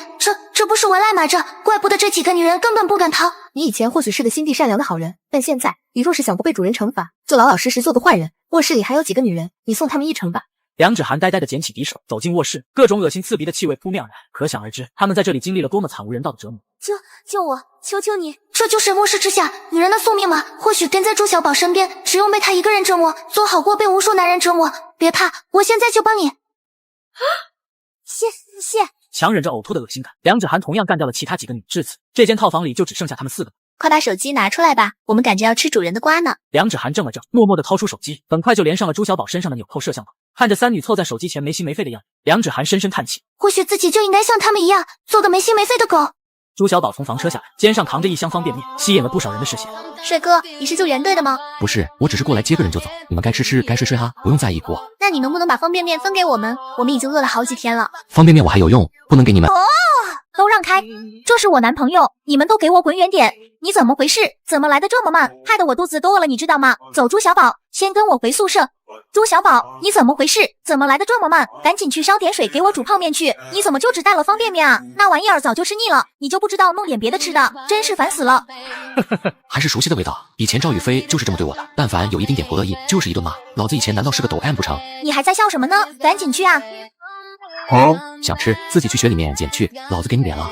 这不是文赖马着，怪不得这几个女人根本不敢逃。你以前或许是个心地善良的好人，但现在你若是想不被主人惩罚，就老老实实做个坏人。卧室里还有几个女人，你送她们一程吧。梁芷涵呆呆地捡起匕首，走进卧室，各种恶心刺鼻的气味扑面而来，可想而知，他们在这里经历了多么惨无人道的折磨。救我，求求你！这就是末世之下女人的宿命吗？或许跟在朱小宝身边，只用被他一个人折磨，总好过被无数男人折磨。别怕，我现在就帮你。谢。强忍着呕吐的恶心感，梁芷涵同样干掉了其他几个女。至此，这间套房里就只剩下他们4个。快把手机拿出来吧，我们赶着要吃主人的瓜呢。梁芷涵怔了怔，默默地掏出手机，很快就连上了朱小宝身上的纽扣摄像头。看着3女凑在手机前没心没肺的样子，梁芷涵深深叹气，或许自己就应该像他们一样，做个没心没肺的狗。朱小宝从房车下来，肩上扛着一箱方便面，吸引了不少人的视线。帅哥，你是救援队的吗？不是，我只是过来接个人就走，你们该吃吃，该睡睡哈，不用在意我。那你能不能把方便面分给我们？我们已经饿了好几天了。方便面我还有用，不能给你们。都让开，这是我男朋友，你们都给我滚远点！你怎么回事？怎么来的这么慢？害得我肚子都饿了，你知道吗？走，朱小宝，先跟我回宿舍。朱小宝，你怎么回事？怎么来的这么慢？赶紧去烧点水给我煮泡面去！你怎么就只带了方便面啊？那玩意儿早就吃腻了，你就不知道弄点别的吃的，真是烦死了。还是熟悉的味道，以前赵宇飞就是这么对我的，但凡有一丁点不乐意，就是一顿骂。老子以前难道是个抖 M 不成？你还在笑什么呢？赶紧去啊！想吃自己去雪里面捡去，老子给你脸了。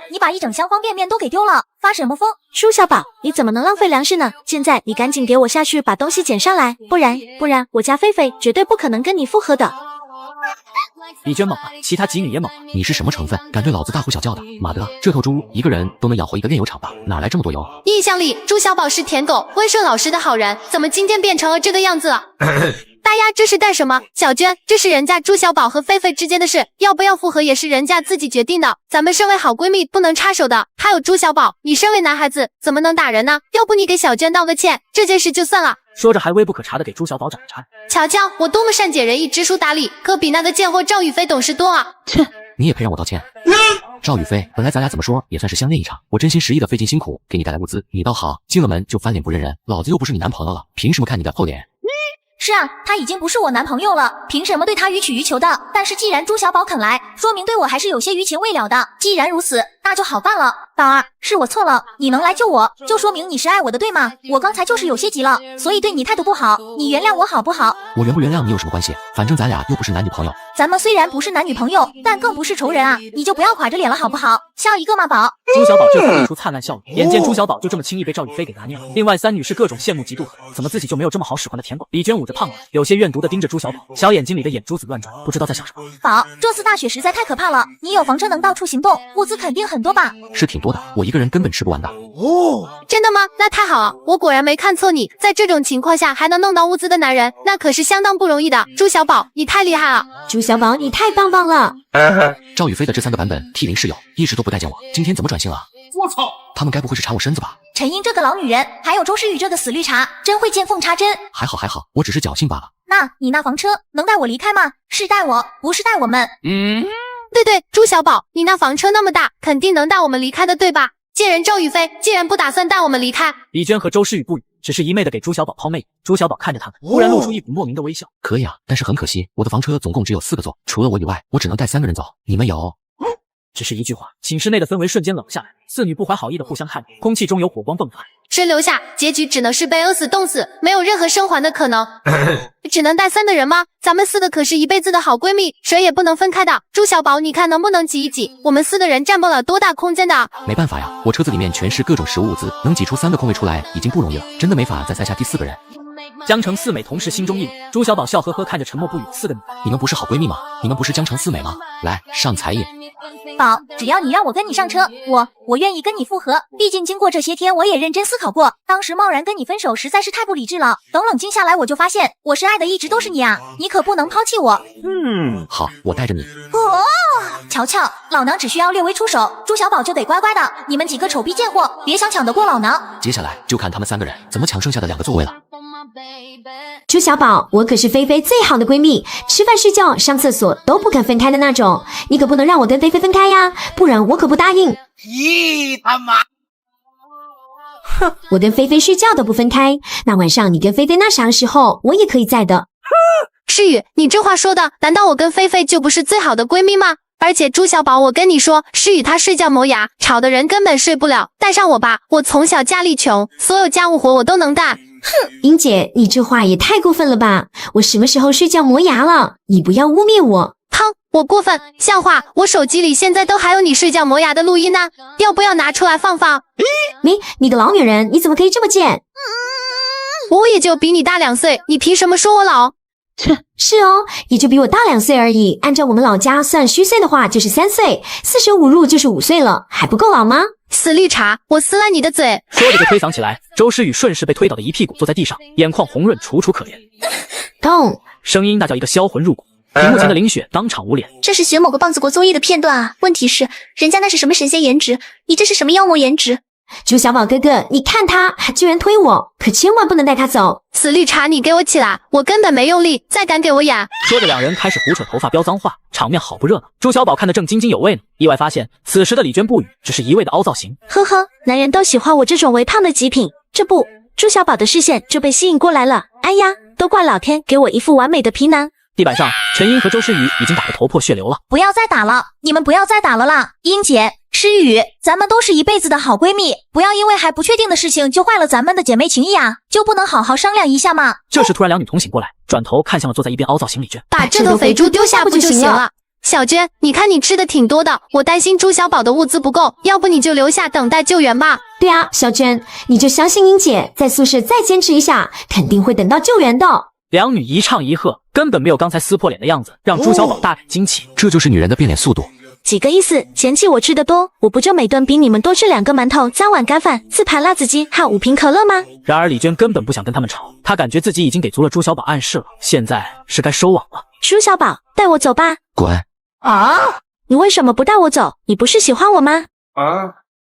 你把一整箱方便面都给丢了，发什么疯？朱小宝，你怎么能浪费粮食呢？现在你赶紧给我下去把东西捡上来，不然我家菲菲绝对不可能跟你复合的。李娟猛了，其他几女也猛了。你是什么成分？敢对老子大呼小叫的？妈的，这头猪一个人都能养活一个炼油厂吧？哪来这么多油？印象里朱小宝是舔狗、温顺老实的好人，怎么今天变成了这个样子？大丫这是干什么？小娟，这是人家朱小宝和菲菲之间的事，要不要复合也是人家自己决定的，咱们身为好闺蜜不能插手的。还有朱小宝，你身为男孩子怎么能打人呢？要不你给小娟道个歉，这件事就算了。说着还微不可察的给朱小宝展了叉。瞧瞧我多么善解人意、知书达理，可比那个贱货赵宇飞懂事多啊！切，你也配让我道歉？赵宇飞，本来咱俩怎么说也算是相恋一场，我真心实意的费尽辛苦给你带来物资，你倒好，进了门就翻脸不认人，老子又不是你男朋友了，凭什么看你的厚脸？是啊，他已经不是我男朋友了，凭什么对他予取予求的？但是既然朱小宝肯来，说明对我还是有些余情未了的。既然如此，那就好办了。宝儿，是我错了，你能来救我，就说明你是爱我的，对吗？我刚才就是有些急了，所以对你态度不好，你原谅我好不好？我原不原谅你有什么关系？反正咱俩又不是男女朋友。咱们虽然不是男女朋友，但更不是仇人啊！你就不要垮着脸了好不好？笑一个嘛，宝。朱小宝这才露出灿烂笑容，眼见朱小宝就这么轻易被赵宇飞给拿捏了，另外3女是各种羡慕嫉妒恨，怎么自己就没有这么好使唤的舔狗？李娟捂着胖脸，有些怨毒的盯着朱小宝，小眼睛里的眼珠子乱转，不知道在想什么。宝，这次大雪实在太可怕了，你有房车能到处行动，物资肯定很多吧？是挺多的，我一个人根本吃不完的。真的吗？那太好了，我果然没看错你，在这种情况下还能弄到物资的男人，那可是相当不容易的。朱小宝，你太厉害了！朱小宝，你太棒了！赵宇飞的这3个版本T0室友一直都不待见我，今天怎么转性了？我操！他们该不会是查我身子吧？陈英这个老女人，还有周诗雨这个死绿茶，真会见缝插针。还好，我只是侥幸罢了。那你那房车能带我离开吗？是带我，不是带我们。对，朱小宝，你那房车那么大，肯定能带我们离开的，对吧？贱人周雨霏，既然不打算带我们离开，李娟和周诗雨不语，只是一昧的给朱小宝抛媚。朱小宝看着他们，忽然露出一股莫名的微笑。可以啊，但是很可惜，我的房车总共只有4个座，除了我以外，我只能带3个人走。你们有？只是一句话，寝室内的氛围瞬间冷下来，四女不怀好意的互相看着，空气中有火光迸发。谁留下，结局只能是被饿死冻死，没有任何生还的可能。只能带3的人吗？咱们4个可是一辈子的好闺蜜，谁也不能分开的。朱小宝，你看能不能挤一挤？我们4个人占不了多大空间的。没办法呀，我车子里面全是各种食物物资，能挤出3个空位出来已经不容易了，真的没法再塞下第4个人。江城四美同事心中一凛，朱小宝笑呵呵看着沉默不语的4个女。你们不是好闺蜜吗？你们不是江城四美吗？来，上才艺。宝，只要你让我跟你上车，我愿意跟你复合。毕竟经过这些天，我也认真思考过，当时贸然跟你分手实在是太不理智了。等冷静下来，我就发现我深爱的一直都是你啊，你可不能抛弃我。好，我带着你。瞧瞧，老娘只需要略微出手，朱小宝就得乖乖的。你们几个丑逼贱货，别想抢得过老娘。接下来就看他们3个人怎么抢剩下的2个座位了。朱小宝，我可是菲菲最好的闺蜜，吃饭睡觉上厕所都不肯分开的那种，你可不能让我跟菲菲分开呀，不然我可不答应。咦他妈！哼，我跟菲菲睡觉都不分开，那晚上你跟菲菲那啥的时候，我也可以在的。诗雨，你这话说的，难道我跟菲菲就不是最好的闺蜜吗？而且朱小宝，我跟你说，诗雨她睡觉磨牙，吵的人根本睡不了。带上我吧，我从小家里穷，所有家务活我都能干。哼，英姐，你这话也太过分了吧！我什么时候睡觉磨牙了？你不要污蔑我！砰，我过分，像话！我手机里现在都还有你睡觉磨牙的录音呢，要不要拿出来放放？你个老女人，你怎么可以这么贱？我也就比你大2岁，你凭什么说我老？切，是哦，也就比我大2岁而已。按照我们老家算虚岁的话，就是3岁，45入就是5岁了，还不够老吗？死绿茶，我撕烂你的嘴！说着就推搡起来，周诗雨顺势被推倒的一屁股坐在地上，眼眶红润，楚楚可怜。痛！声音那叫一个销魂入骨。屏幕前的林雪当场捂脸，这是学某个棒子国综艺的片段啊！问题是，人家那是什么神仙颜值，你这是什么妖魔颜值？朱小宝哥哥，你看他还居然推我，可千万不能带他走！死绿茶，你给我起来！我根本没用力，再敢给我演！说着，2人开始胡扯头发、飙脏话，场面好不热闹。朱小宝看得正津津有味呢，意外发现此时的李娟不语，只是一味的凹造型。呵呵，男人都喜欢我这种微胖的极品。这不，朱小宝的视线就被吸引过来了。哎呀，都怪老天给我一副完美的皮囊。地板上，陈英和周诗雨已经打得头破血流了。不要再打了，你们不要再打了啦！英姐、诗雨，咱们都是一辈子的好闺蜜，不要因为还不确定的事情就坏了咱们的姐妹情谊啊！就不能好好商量一下吗？这时突然2女同醒过来，转头看向了坐在一边凹造型李娟，把这头肥猪丢下不就行了？小娟，你看你吃的挺多的，我担心朱小宝的物资不够，要不你就留下等待救援吧。对啊，小娟，你就相信英姐，在宿舍再坚持一下，肯定会等到救援的。2女一唱一和，根本没有刚才撕破脸的样子，让朱小宝大感惊奇。这就是女人的变脸速度。几个意思？嫌弃我吃的多，我不就每顿比你们多吃2个馒头、3碗干饭、4盘辣子鸡和5瓶可乐吗？然而李娟根本不想跟他们吵，她感觉自己已经给足了朱小宝暗示了，现在是该收网了。朱小宝，带我走吧。滚！啊！你为什么不带我走？你不是喜欢我吗？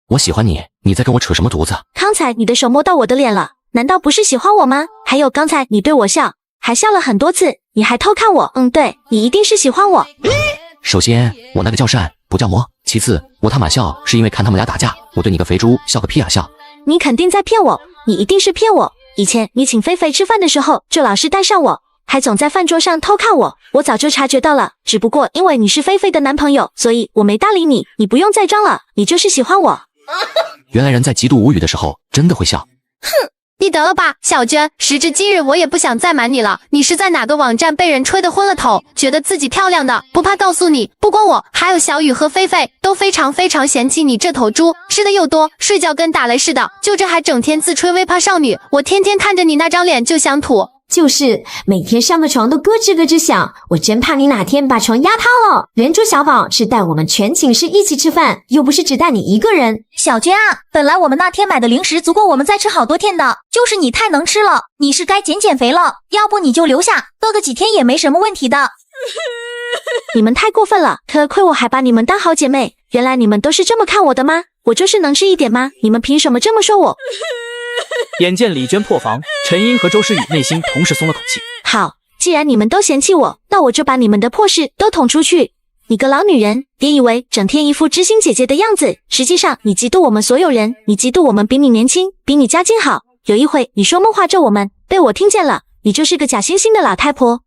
我喜欢你，你在跟我扯什么犊子？刚才你的手摸到我的脸了，难道不是喜欢我吗？还有刚才你对我笑，还笑了很多次，你还偷看我。对，你一定是喜欢我。首先，我那个叫善不叫魔。其次，我他妈笑是因为看他们俩打架，我对你个肥猪笑个屁啊笑！你肯定在骗我，你一定是骗我。以前你请菲菲吃饭的时候，就老是带上我，还总在饭桌上偷看我，我早就察觉到了。只不过因为你是菲菲的男朋友，所以我没搭理你。你不用再装了，你就是喜欢我。原来人在极度无语的时候真的会笑。哼！你得了吧，小娟！时至今日，我也不想再瞒你了。你是在哪个网站被人吹得昏了头，觉得自己漂亮的？不怕告诉你，不光我，还有小雨和菲菲都非常嫌弃你这头猪，吃的又多，睡觉跟打雷似的，就这还整天自吹微胖少女。我天天看着你那张脸就想吐。就是每天上个床都咯吱咯吱响，我真怕你哪天把床压塌了。人朱小宝是带我们全寝室一起吃饭，又不是只带你一个人。小娟啊，本来我们那天买的零食足够我们再吃好多天的，就是你太能吃了，你是该减肥了，要不你就留下，饿个几天也没什么问题的。你们太过分了，可亏我还把你们当好姐妹，原来你们都是这么看我的吗？我就是能吃一点吗？你们凭什么这么说我？眼见李娟破防，陈英和周诗雨内心同时松了口气。好，既然你们都嫌弃我，那我就把你们的破事都捅出去。你个老女人，别以为整天一副知心姐姐的样子，实际上你嫉妒我们所有人，你嫉妒我们比你年轻，比你家境好。有一回你说梦话咒我们，被我听见了，你就是个假惺惺的老太婆。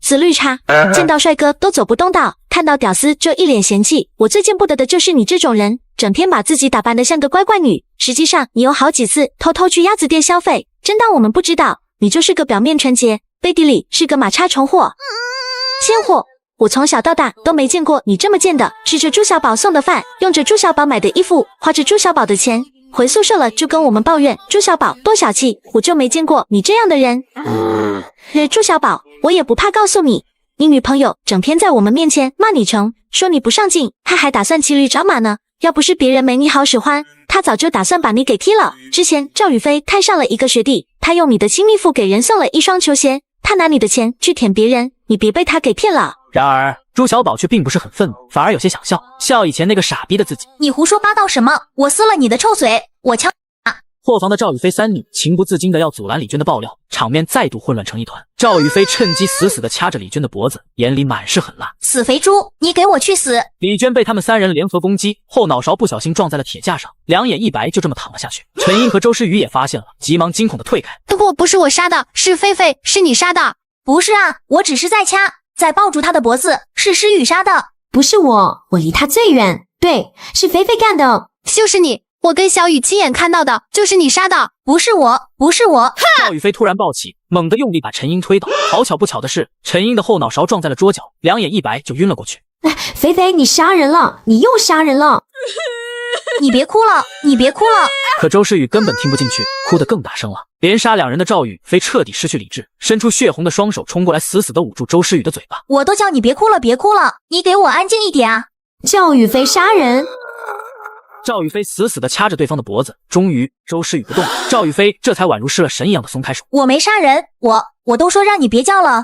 死绿茶，见到帅哥都走不动道，看到屌丝就一脸嫌弃。我最见不得的就是你这种人，整天把自己打扮得像个乖乖女，实际上你有好几次偷偷去鸭子店消费，真当我们不知道，你就是个表面纯洁，背地里是个马叉虫货。贱货！我从小到大都没见过你这么贱的，吃着朱小宝送的饭，用着朱小宝买的衣服，花着朱小宝的钱，回宿舍了就跟我们抱怨朱小宝多小气，我就没见过你这样的人。朱小宝，我也不怕告诉你，你女朋友整天在我们面前骂你穷，说你不上进，她还打算骑驴找马呢。要不是别人没你好使唤，她早就打算把你给踢了。之前赵宇飞看上了一个学弟，他用你的亲密付给人送了一双球鞋，他拿你的钱去舔别人，你别被他给骗了。然而朱小宝却并不是很愤怒，反而有些想笑，笑以前那个傻逼的自己。你胡说八道什么？我撕了你的臭嘴，我枪！破防的赵宇飞三女情不自禁的要阻拦李娟的爆料，场面再度混乱成一团。赵宇飞趁机死死的掐着李娟的脖子，眼里满是狠辣。死肥猪，你给我去死！李娟被他们三人联合攻击，后脑勺不小心撞在了铁架上，两眼一白，就这么躺了下去。陈英和周诗雨也发现了，急忙惊恐的退开。不是我杀的，是狒狒，是你杀的。不是啊，我只是在掐，在抱住他的脖子，是诗雨杀的。不是我离他最远。对，是菲菲干的。就是你，我跟小雨亲眼看到的，就是你杀的。不是我，不是我。赵宇飞突然暴起，猛地用力把陈英推倒。好巧不巧的是，陈英的后脑勺撞在了桌角，两眼一白就晕了过去。菲菲，你杀人了，你又杀人了。你别哭了，你别哭了。可周诗雨根本听不进去，哭得更大声了。连杀两人的赵宇飞彻底失去理智，伸出血红的双手冲过来，死死地捂住周诗雨的嘴巴。我都叫你别哭了，别哭了，你给我安静一点啊！赵宇飞杀人。赵宇飞死死地掐着对方的脖子，终于周诗雨不动了，赵宇飞这才宛如失了神一样的松开手。我没杀人，我都说让你别叫了。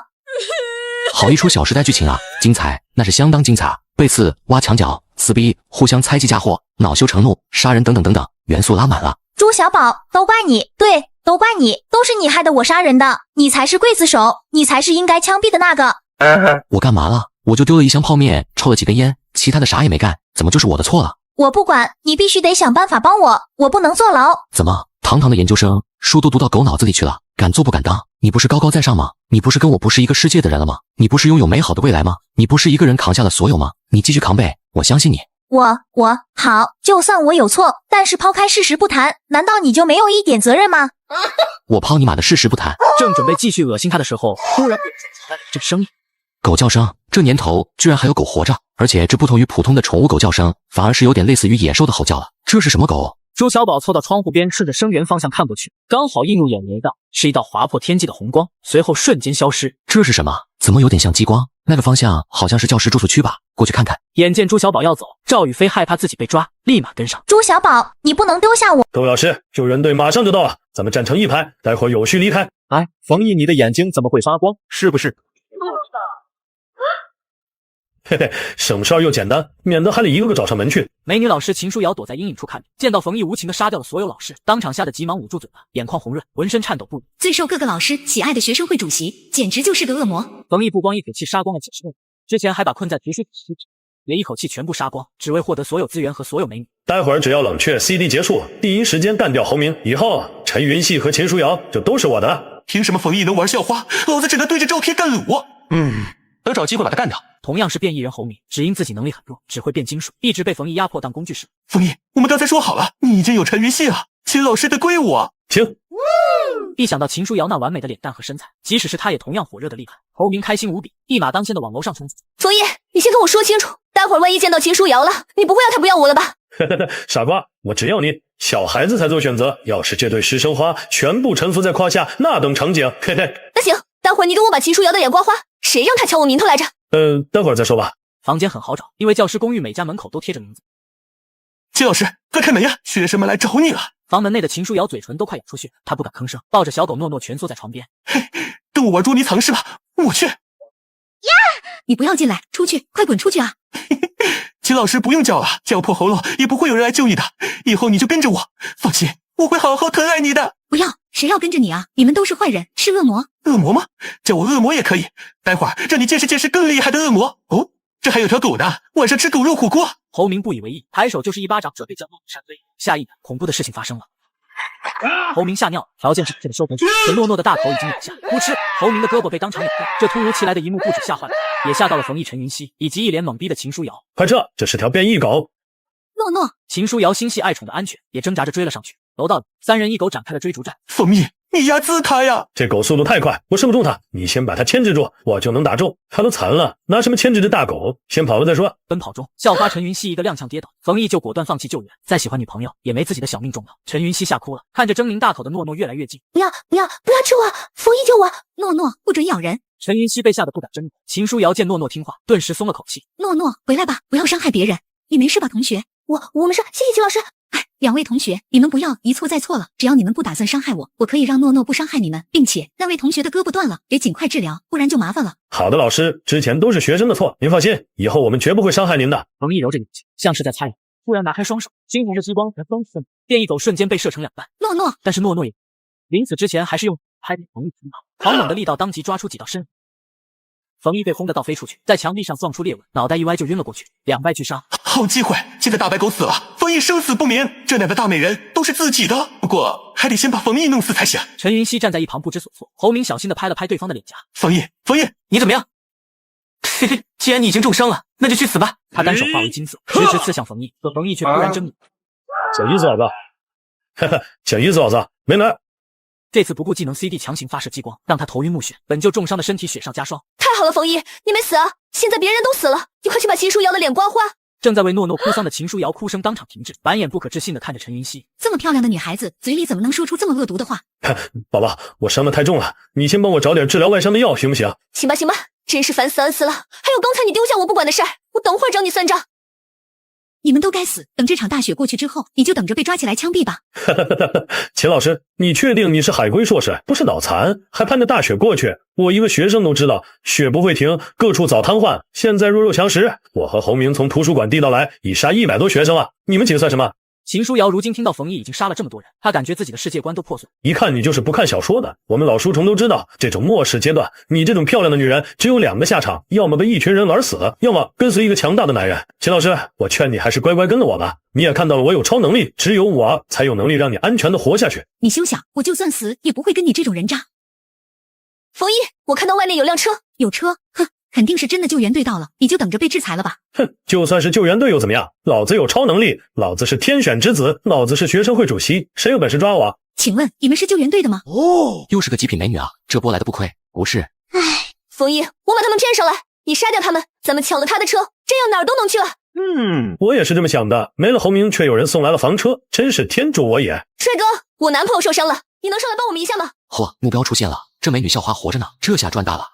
好一出小时代剧情啊，精彩，那是相当精彩啊！背刺、挖墙脚、撕逼、互相猜忌嫁祸、恼羞成怒、杀人等等等等，元素拉满了。朱小宝，都怪你，对，都怪你，都是你害得我杀人的，你才是刽子手，你才是应该枪毙的那个。我干嘛了？我就丢了一箱泡面，抽了几根烟，其他的啥也没干，怎么就是我的错了？我不管，你必须得想办法帮我不能坐牢。怎么，堂堂的研究生，书都读到狗脑子里去了，敢做不敢当？你不是高高在上吗？你不是跟我不是一个世界的人了吗？你不是拥有美好的未来吗？你不是一个人扛下了所有吗？你继续扛呗，我相信你。好，就算我有错，但是抛开事实不谈，难道你就没有一点责任吗？我抛你妈的事实不谈。正准备继续恶心他的时候，突然这个声音，狗叫声，这年头居然还有狗活着，而且这不同于普通的宠物狗叫声，反而是有点类似于野兽的吼叫了。这是什么狗？朱小宝凑到窗户边，顺着声源方向看过去，刚好映入眼帘的是一道划破天际的红光，随后瞬间消失。这是什么？怎么有点像激光？那个方向好像是教师住宿区吧？过去看看。眼见朱小宝要走，赵宇飞害怕自己被抓，立马跟上。朱小宝，你不能丢下我！各位老师，救援队马上就到了，咱们站成一排，待会儿有序离开。哎，冯毅，你的眼睛怎么会发光？是不是？嘿嘿，省事儿又简单，免得还得一个个找上门去。美女老师秦书瑶躲在阴影处看着，见到冯毅无情地杀掉了所有老师，当场吓得急忙捂住嘴巴，眼眶红润，浑身颤抖不已。最受各个老师喜爱的学生会主席，简直就是个恶魔。冯毅不光一口气杀光了几十个，之前还把困在图书室也一口气全部杀光，只为获得所有资源和所有美女。待会儿只要冷却 CD 结束，第一时间干掉侯明，以后陈云熙和秦书瑶就都是我的。凭什么冯毅能玩校花，老子只能对着照片干我？等找机会把他干掉。同样是变异人侯明，只因自己能力很弱，只会变金属，一直被冯毅压迫当工具使。冯毅，我们刚才说好了，你已经有陈云熙了，秦老师的归我。停！一想到秦书瑶那完美的脸蛋和身材，即使是他也同样火热的厉害，侯明开心无比，一马当先的往楼上冲。冯毅，你先跟我说清楚，待会儿万一见到秦书瑶了，你不会要他不要我了吧？傻瓜，我只要你。小孩子才做选择，要是这对师生花全部臣服在胯下，那等场景，嘿嘿。那行，待会儿你给我把秦书瑶的眼刮花，谁让他抢我名头来着？待会儿再说吧。房间很好找，因为教师公寓每家门口都贴着名字。秦老师，快开门呀，学生们来找你了。房门内的秦书瑶嘴唇都快咬出血，她不敢吭声，抱着小狗诺诺蜷缩在床边。嘿，跟我玩捉迷藏是吧？我去。呀！你不要进来，出去，快滚出去啊！秦老师不用叫了，叫破喉咙也不会有人来救你的。以后你就跟着我，放心，我会好好疼爱你的。不要，谁要跟着你啊？你们都是坏人，是恶魔。恶魔吗？叫我恶魔也可以。待会儿让你见识见识更厉害的恶魔。哦，这还有条狗呢，晚上吃狗肉火锅。侯明不以为意，抬手就是一巴掌，准备将诺诺扇飞。下一秒，恐怖的事情发生了。侯明吓尿，条件是这个收回去，可诺诺的大口已经咬下，噗嗤，侯明的胳膊被当场咬断。这突如其来的一幕不止吓坏了，也吓到了冯毅、陈云熙以及一脸懵逼的秦书瑶。快撤，这是条变异狗。诺诺，秦书瑶心系爱宠的安全，也挣扎着追了上去。楼道里，三人一狗展开了追逐战。冯毅，你压制他呀！这狗速度太快，我射不中它，你先把它牵制住，我就能打中。它都残了，拿什么牵制这大狗？先跑了再说。奔跑中，校花陈云熙一个踉跄跌倒，冯毅就果断放弃救援。再喜欢女朋友，也没自己的小命重要。陈云熙吓哭了，看着狰狞大口的诺诺越来越近。不要吃我！冯毅救我！诺诺，不准咬人！陈云熙被吓得不敢争。秦书瑶见诺诺听话，顿时松了口气。诺诺，回来吧，不要伤害别人。你没事吧，同学？我没事，谢谢秦老师。哎，两位同学，你们不要一错再错了。只要你们不打算伤害我，我可以让诺诺不伤害你们，并且那位同学的胳膊断了，得尽快治疗，不然就麻烦了。好的，老师，之前都是学生的错，您放心，以后我们绝不会伤害您的。冯毅揉着眼睛，像是在擦眼，突然拿开双手，猩红的激光分分，变异狗瞬间被射成两半。诺诺，但是诺诺也临死之前还是用拍给冯毅听到，狂猛的力道当即抓出几道身。冯毅被轰得倒飞出去，在墙壁上撞出裂纹，脑袋一歪就晕了过去，两败俱伤。好机会，现在大白狗死了，冯毅生死不明，这两个大美人都是自己的，不过还得先把冯毅弄死才行。陈云熙站在一旁不知所措，侯明小心地拍了拍对方的脸颊。冯毅，你怎么样？嘿嘿，既然你已经重伤了，那就去死吧。他单手化为金色，直直刺向冯毅，可冯毅却突然狰狞。小姨子老子，哈哈，小姨子老子，没来。这次不顾技能 CD 强行发射激光，让他头晕目眩，本就重伤的身体雪上加霜。太好了，冯毅，你没死啊！现在别人都死了，你快去把秦书瑶的脸刮花。正在为诺诺哭丧的秦书瑶哭声当场停滞，满眼不可置信地看着陈云熙。这么漂亮的女孩子，嘴里怎么能说出这么恶毒的话？宝宝，我伤得太重了，你先帮我找点治疗外伤的药，行不行？行吧，真是烦死了。还有刚才你丢下我不管的事儿，我等会儿找你算账。你们都该死！等这场大雪过去之后，你就等着被抓起来枪毙吧。秦老师，你确定你是海归硕士，不是脑残，还盼着大雪过去？我一个学生都知道，雪不会停，各处早瘫痪。现在弱肉强食，我和侯明从图书馆地道来，已杀100多学生了，你们几个算什么？秦书瑶如今听到冯毅已经杀了这么多人，她感觉自己的世界观都破碎。一看你就是不看小说的，我们老书虫都知道，这种末世阶段，你这种漂亮的女人只有2个下场，要么被一群人玩死，要么跟随一个强大的男人。秦老师，我劝你还是乖乖跟了我吧。你也看到了，我有超能力，只有我才有能力让你安全的活下去。你休想，我就算死也不会跟你这种人渣。冯毅，我看到外面有辆车。有车？哼，肯定是真的救援队到了，你就等着被制裁了吧。哼，就算是救援队又怎么样？老子有超能力，老子是天选之子，老子是学生会主席，谁有本事抓我？请问你们是救援队的吗？哦，又是个极品美女啊，这波来的不亏。不是，冯毅，我把他们骗上来，你杀掉他们，咱们抢了他的车，这样哪儿都能去了。我也是这么想的，没了侯明却有人送来了房车，真是天助我也。帅哥，我男朋友受伤了，你能上来帮我们一下吗？嚯，目标出现了，这美女校花活着呢，这下赚大了。